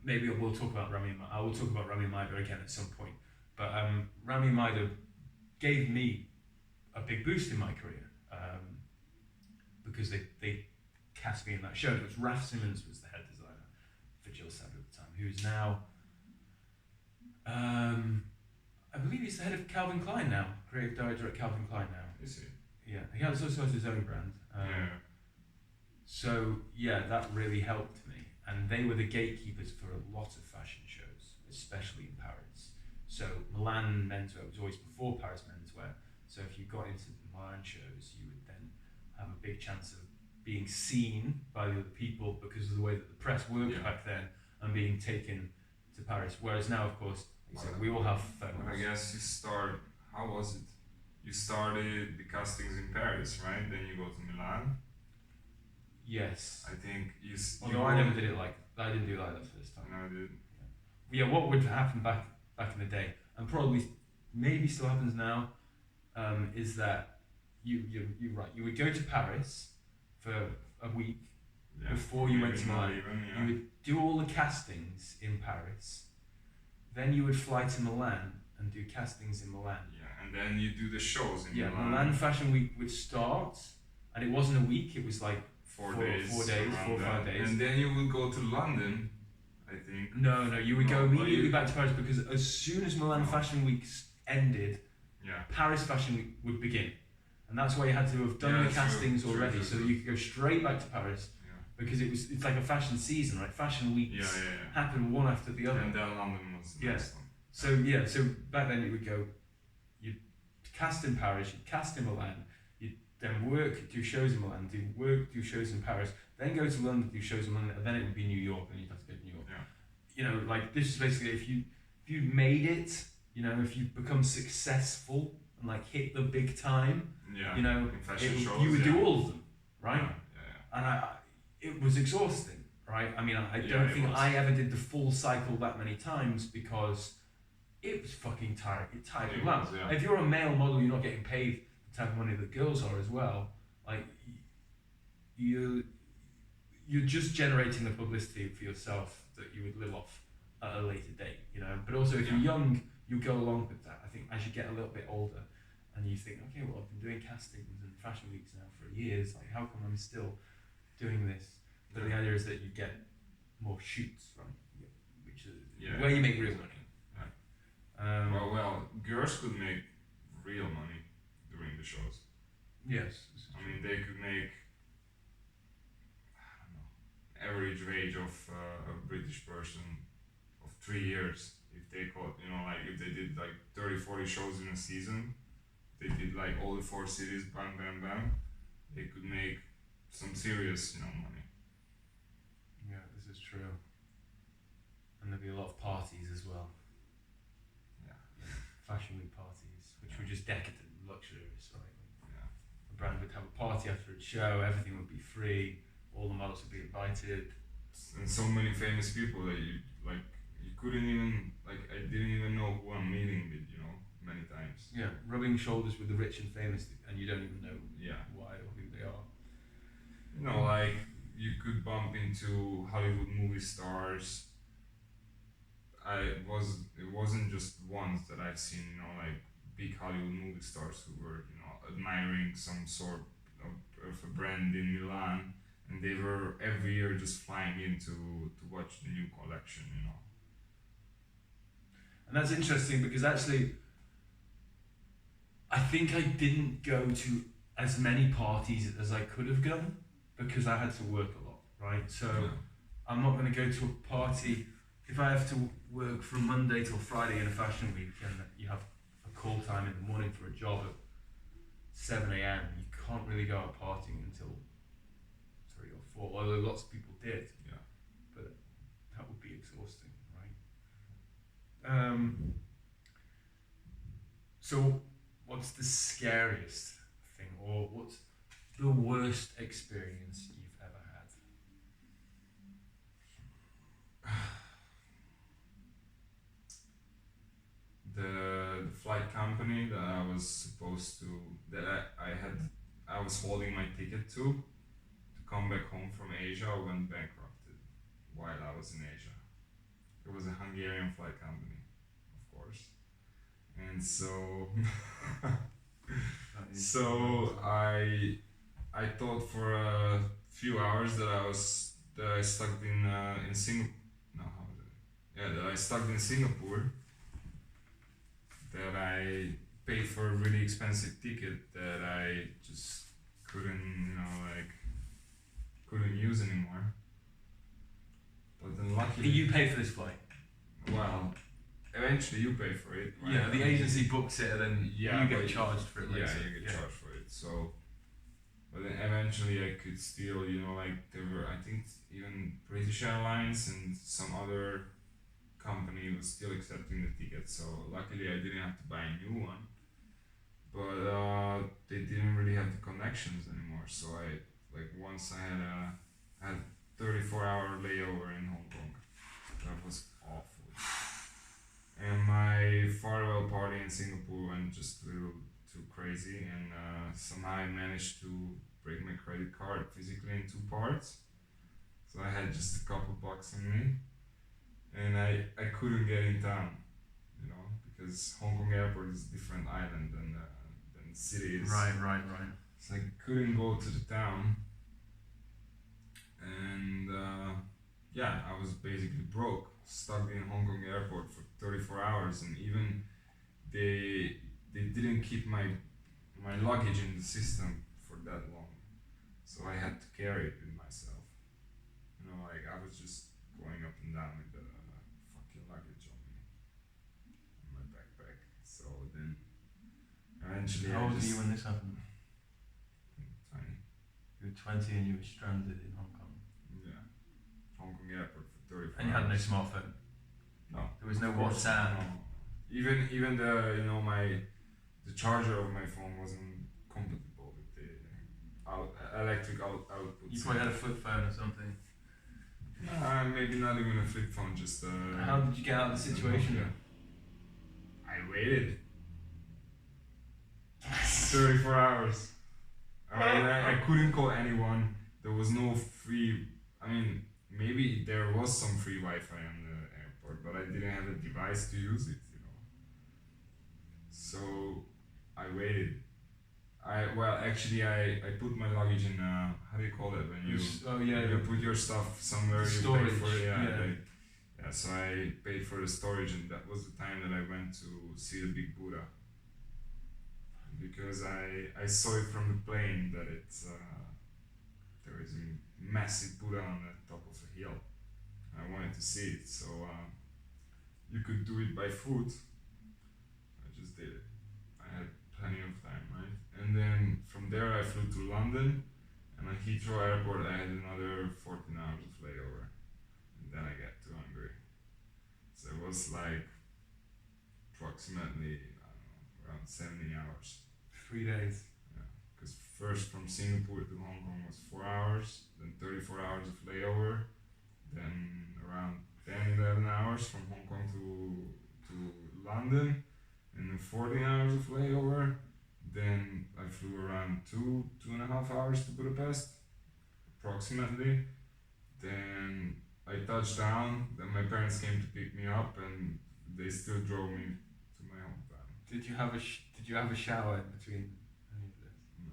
Maybe I will talk about Rami. I will talk about Rami and Maida again at some point. But Rami and Maida gave me a big boost in my career because they cast me in that show. It was Raf Simons was the head designer for Jill Sander at the time, who's now, I believe he's the head of Calvin Klein now, creative director at Calvin Klein now. Is he? Yeah, he also has his own brand. So that really helped me, and they were the gatekeepers for a lot of fashion shows, especially in Paris. So Milan menswear was always before Paris menswear. So if you got into the Milan shows, you would then have a big chance of being seen by the other people because of the way that the press worked back then, and being taken to Paris. Whereas now, of course, we all have phones. I guess how was it? You started the castings in Paris, right? Then you go to Milan. Yes. I think Although I never did it I didn't do it like that first time. No, I did. Yeah, what would happen back in the day, and probably maybe still happens now, is that you're right. You would go to Paris for a week before you went to Milan. You would do all the castings in Paris. Then you would fly to Milan and do castings in Milan. Yeah, and then you do the shows in Milan. Milan Fashion Week would start, and it wasn't a week. It was like 4 or 5 days. And then you would go to London, I think. No, you would go immediately back to Paris because as soon as Milan Fashion Week ended, Paris Fashion Week would begin. And that's why you had to have done the castings already so that you could go straight back to Paris because it's like a fashion season, right? Fashion weeks happen one after the other. And then London was the next one. So back then you would go, you'd cast in Paris, you'd cast in Milan, you'd then do shows in Milan, do shows in Paris, then go to London, do shows in London, and then it would be New York, and you'd have to go to New York. Like this is basically if you made it, if you become successful and like hit the big time, you would do all of them, right? And it was exhausting, right? I mean, I don't think I ever did the full cycle that many times because it was fucking tiring. It tired me out. If you're a male model, you're not getting paid the type of money that girls are as well. Like you're just generating the publicity for yourself that you would live off at a later date, But also, if you're young, you'll go along with that. I think as you get a little bit older, and you think, okay, well, I've been doing castings and fashion weeks now for years. Like, how come I'm still doing this? But the idea is that you get more shoots, right? Which is where you make real money. Well, girls could make real money during the shows. Yes. I mean, they could make, average wage of a British person of 3 years. If they caught, if they did like 30, 40 shows in a season, they did like all the 4 cities, bang, bang, bang, they could make some serious, money. Yeah, this is true. And there'll be a lot of parties as well. Yeah. Fashion week parties, which were just decadent, luxurious, right? Yeah. A brand would have a party after its show, everything would be free, all the models would be invited. And so many famous people that you couldn't even I didn't even know who I'm meeting with, many times. Yeah, rubbing shoulders with the rich and famous, and you don't even know Yeah. why or who they are. Like you could bump into Hollywood movie stars. It wasn't just ones that I've seen, like big Hollywood movie stars who were, admiring some sort of a brand in Milan, and they were every year just flying in to watch the new collection. And that's interesting because actually, I think I didn't go to as many parties as I could have gone because I had to work a lot, right? So Yeah. I'm not going to go to a party if I have to work from Monday till Friday in a fashion week and you have a call time in the morning for a job at 7 a.m. You can't really go out partying until 3 or 4, although lots of people did. Yeah. But that would be exhausting, right? So, what's the scariest thing, or what's the worst experience you've ever had? The flight company that I was supposed to that I was holding my ticket to come back home from Asia went bankrupted while I was in Asia. It was a Hungarian flight company, of course, and so so I thought for a few hours that I stuck in Singapore. No, how was it? Yeah, that I stuck in Singapore. That I paid for a really expensive ticket that I just couldn't, couldn't use anymore. But then luckily, You pay for this flight. well, eventually you pay for it. Right? Yeah, the agency books it, and then Yeah, you get but- charged for it Yeah, later. you get charged for it. So, but then eventually I could still, there were, I think, even British Airlines and some other company was still accepting the ticket. So luckily I didn't have to buy a new one. But they didn't really have the connections anymore. So once I had 34-hour layover in Hong Kong. That was awful. And my farewell party in Singapore went just a little too crazy, and somehow I managed to break my credit card physically in 2 parts. So I had just a couple bucks on me, and I couldn't get in town, because Hong Kong airport is a different island than the city is. Right. So I couldn't go to the town, and I was basically broke, stuck in Hong Kong airport for 34 hours, and even they didn't keep my luggage in the system for that long, so I had to carry it with myself. I was just going up and down with the fucking luggage on me, in my backpack. So then eventually How I old were just you when this happened? 20. You were 20 and you were stranded in Hong Kong. Yeah, Hong Kong airport for 34 And you had no hours. smartphone. No. There was no Of course, WhatsApp. no. Even the charger of my phone wasn't compatible with the electric output. You probably had a flip phone or something. Maybe not even a flip phone, just How did you get out of the situation? Yeah. I waited 34 hours. I couldn't call anyone. There was no free. I mean, maybe there was some free Wi-Fi on the airport, but I didn't have a device to use it. So I waited. I put my luggage in. How do you call it when you? You put your stuff somewhere. Storage. You pay for it. Yeah. So I paid for the storage, and that was the time that I went to see the big Buddha. Because I saw it from the plane that it's there is a massive Buddha on the top of a hill. I wanted to see it, so you could do it by foot. I just did it. I had plenty of time, right? And then from there I flew to London, And at Heathrow Airport, I had another 14 hours of layover, and then I get to Hungary. So it was like approximately, I don't know, around 70 hours. 3 days. Yeah, because first from Singapore to Hong Kong was 4 hours, then 34 hours of layover, then around 10, 11 hours from Hong Kong to London, and then 14 hours of layover. Then I flew around 2.5 hours to Budapest, approximately. Then I touched down. Then my parents came to pick me up, and they still drove me to my hometown. Did you have a shower in between any of this? No,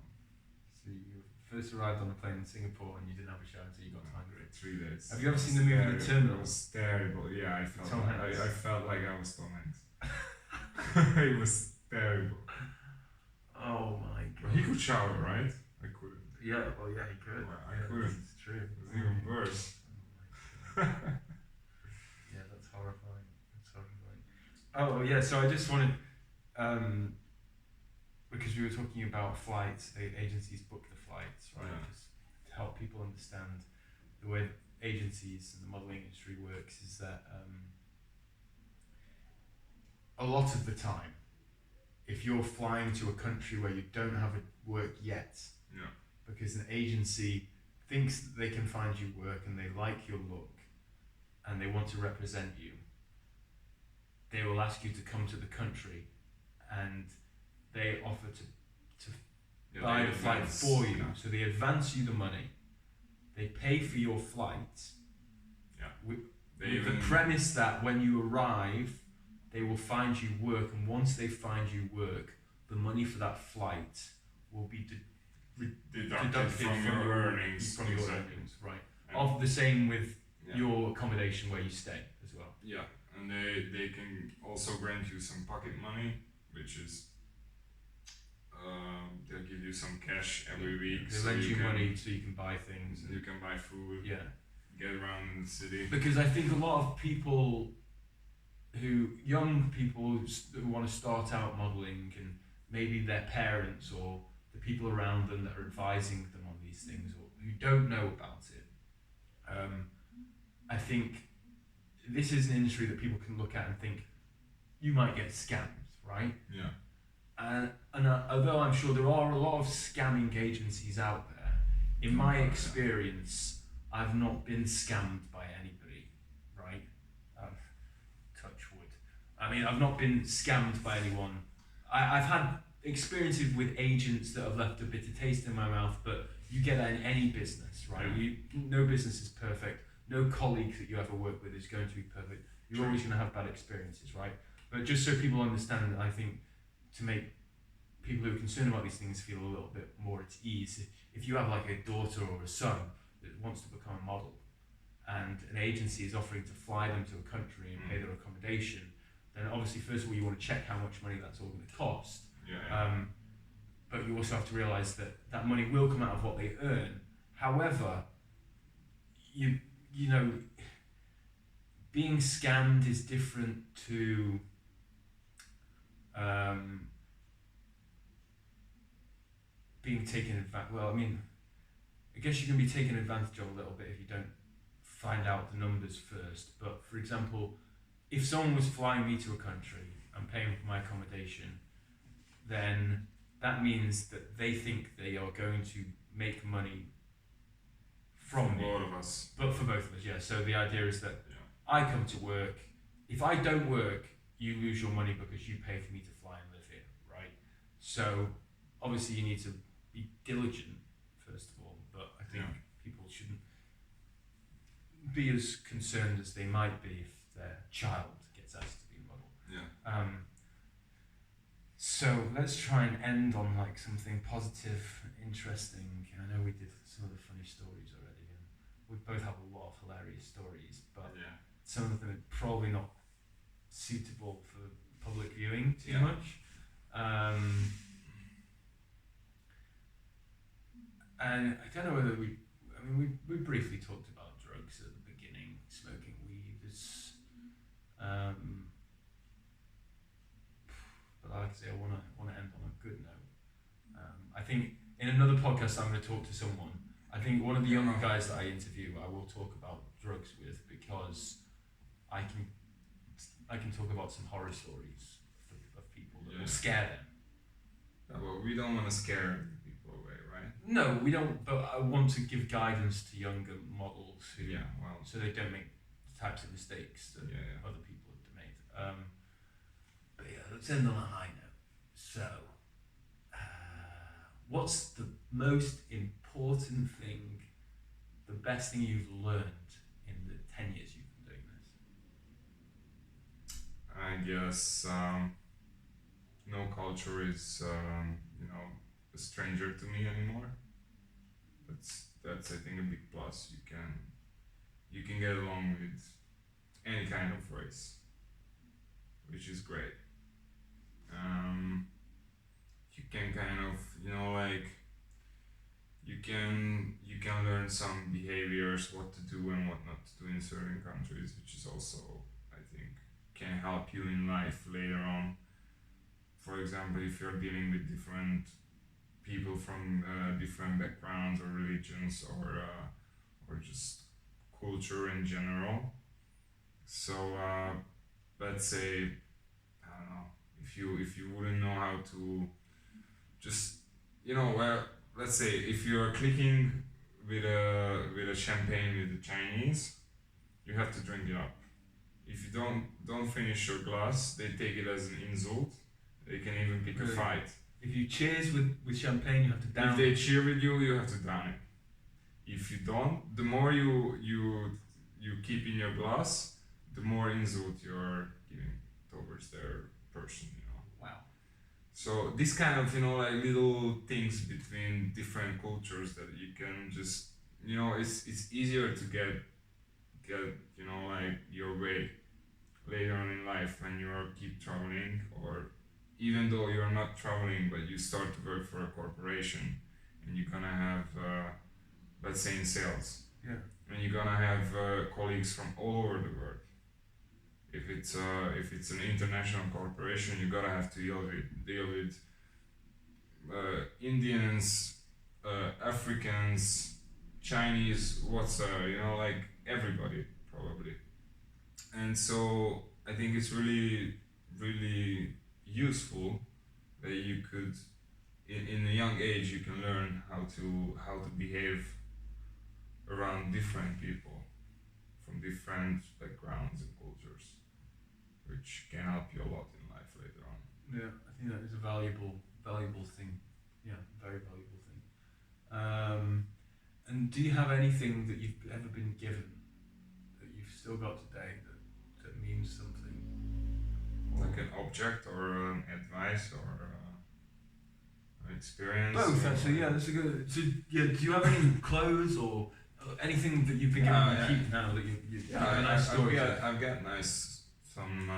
So you first arrived on a plane in Singapore and you didn't have a shower until you got to Hungary. 3 days. Have you ever seen the movie The Terminal? It was terrible. Yeah, I felt Tom like, Hanks. I felt like I was Tom Hanks. It was terrible. Oh my But god. he could shower, right? I couldn't. Yeah, well, yeah, he could. Well, I Yeah, couldn't. It's true. It was even worse. Oh my god. Yeah, that's horrifying. That's horrifying. Oh yeah, so I just wanted, because we were talking about flights, agencies book the flights, right? Yeah. Just to help people understand the way agencies and the modelling industry works is that a lot of the time, if you're flying to a country where you don't have a work yet, Yeah. because an agency thinks that they can find you work and they like your look and they want to represent you, they will ask you to come to the country and they offer to Yeah, buy they the flight advance, for you. yeah. So they advance you the money, they pay for your flight, They with the premise that when you arrive, they will find you work, and once they find you work, the money for that flight will be deducted from your earnings. From your exactly. earnings, right? And- Of the same with yeah. your accommodation where you stay as well. Yeah, and they can also grant you some pocket money, which is they'll give you some cash every week. They lend you money so you can buy things. You can buy food. Yeah. Get around in the city. Because I think a lot of people young people who want to start out modelling, and maybe their parents or the people around them that are advising them on these things, or who don't know about it, I think this is an industry that people can look at and think, you might get scammed, right? Yeah. And although I'm sure there are a lot of scamming agencies out there, in my experience, I've not been scammed by anybody, right? Touch wood. I mean, I've not been scammed by anyone. I've had experiences with agents that have left a bitter taste in my mouth, but you get that in any business, right? No business is perfect. No colleague that you ever work with is going to be perfect. You're always going to have bad experiences, right? But just so people understand, I think to make people who are concerned about these things feel a little bit more at ease, if you have like a daughter or a son that wants to become a model, and an agency is offering to fly them to a country and pay their accommodation, then obviously first of all you want to check how much money that's all going to cost. Yeah. But you also have to realise that that money will come out of what they earn. However, you know, being scammed is different to being taken advantage. Well, I mean, I guess you can be taken advantage of a little bit if you don't find out the numbers first. But for example, if someone was flying me to a country and paying for my accommodation, then that means that they think they are going to make money from me. Both of us. But for both of us, yeah. So the idea is that Yeah. I come to work. If I don't work, you lose your money because you pay for me to fly and live here, right? So obviously you need to be diligent first of all, but I think people shouldn't be as concerned as they might be if their child gets asked to be a model. Yeah. So let's try and end on like something positive, interesting. I know we did some of the funny stories already, and we both have a lot of hilarious stories, but Yeah. some of them are probably not suitable for public viewing too Yeah. much. And I don't know whether we briefly talked about drugs at the beginning, smoking weed. But like I say, I want to end on a good note. I think in another podcast I'm going to talk to someone I think one of the younger guys that I interview, I will talk about drugs with because I can talk about some horror stories of people that will scare them. Yeah, well, we don't want to scare people away, right? No, we don't. But I want to give guidance to younger models who, so they don't make the types of mistakes that other people have made. But yeah, let's end on a high note. So, what's the most important thing, the best thing you've learned in the 10 years you've been doing this? I guess no culture is a stranger to me anymore. That's I think a big plus. You can get along with any kind of race, which is great. You can kind of you can learn some behaviors, what to do and what not to do in certain countries, which is also I think can help you in life later on. For example, if you're dealing with different people from different backgrounds or religions or just culture in general. So let's say I don't know if you wouldn't know how to just let's say if you're clicking with a champagne with the Chinese, you have to drink it up. If you don't finish your glass, they take it as an insult. They can even pick a fight. If you cheers with champagne, you have to down. If they cheer with you, you have to down it. If you don't, the more you keep in your glass, the more insult you're giving towards their person. Wow. So this kind of like little things between different cultures that you can just it's easier to get like your way later on in life when you keep traveling, or even though you're not traveling but you start to work for a corporation and you're gonna have let's say in sales, and you're gonna have colleagues from all over the world. If it's an international corporation, you gotta have to deal with Indians, Africans, Chinese, like everybody probably. And so I think it's really really useful that you could in a young age you can learn how to behave around different people from different backgrounds and cultures, which can help you a lot in life later on. Yeah, I think that is a valuable thing. Yeah, very valuable thing. And do you have anything that you've ever been given that you've still got today that means something? Like an object or an advice or an experience? Both, actually. Yeah, that's a good. So, yeah, do you have any clothes or anything that you've been given to keep now that you have a nice story? I've got nice some.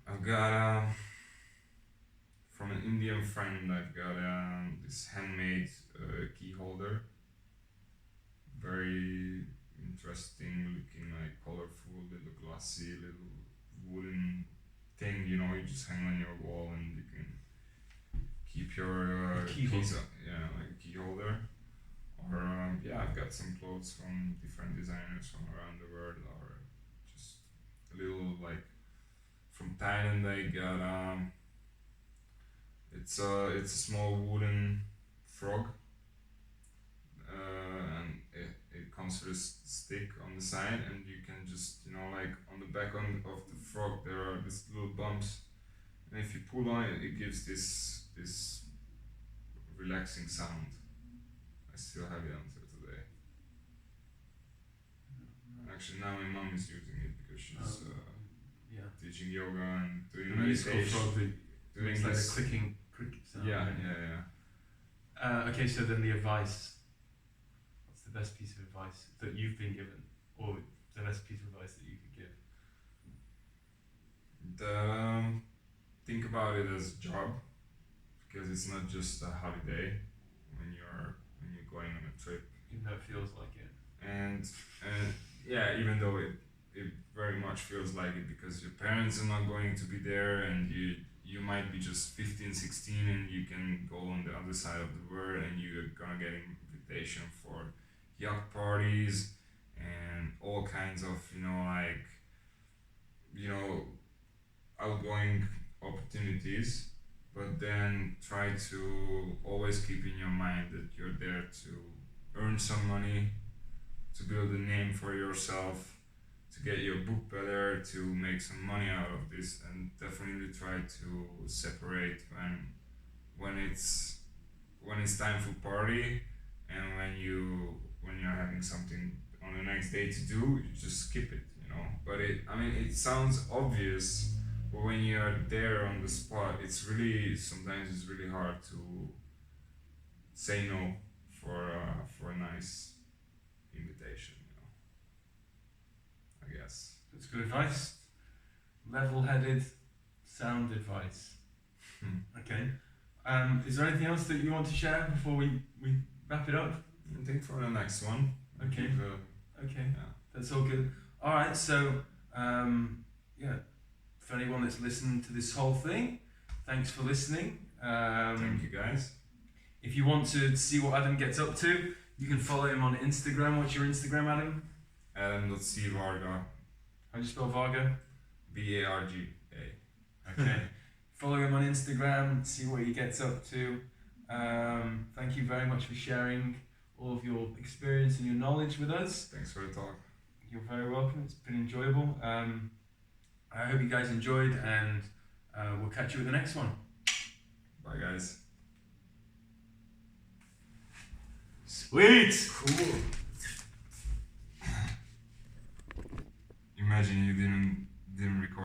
I've got from an Indian friend. I've got this handmade key holder. Very interesting looking, like colorful, little glassy, little wooden thing. You just hang on your wall and you can keep your keys. Like a key holder. Or I've got some clothes from different designers from around the world, or just a little like from Thailand. I got it's a small wooden frog, and it comes with a stick on the side, and you can just like on the back of the frog there are these little bumps, and if you pull on it, it gives this relaxing sound. I still have it until today. Actually, now my mom is using it because she's teaching yoga and doing meditation. Doing like a clicking cricket sound. Yeah. Okay, so then the advice. What's the best piece of advice that you've been given, or the best piece of advice that you could give? Think about it as a job, because it's not just a holiday when you're going on a trip. Even though it feels like it. And even though it very much feels like it, because your parents are not going to be there, and you might be just 15, 16, and you can go on the other side of the world and you're gonna get invitation for yacht parties and all kinds of, like, outgoing opportunities, but then try to always keep in your mind that you're there to earn some money, to build a name for yourself, to get your book better, to make some money out of this, and definitely try to separate when it's time for party and when you're having something on the next day to do, you just skip it, But it sounds obvious, but when you're there on the spot, sometimes it's really hard to say no for a nice invitation, I guess. That's good advice. Level-headed, sound advice. Okay. Is there anything else that you want to share before we wrap it up? I think for the next one. Okay. Okay. Yeah. That's all good. All right. So, for anyone that's listened to this whole thing, thanks for listening. Thank you, guys. If you want to see what Adam gets up to, you can follow him on Instagram. What's your Instagram, Adam? Adam.c.varga. How do you spell Varga? Varga. Okay. Follow him on Instagram, see what he gets up to. Thank you very much for sharing all of your experience and your knowledge with us. Thanks for the talk. You're very welcome. It's been enjoyable. I hope you guys enjoyed, and we'll catch you at the next one. Bye, guys. Sweet! Cool. Imagine you didn't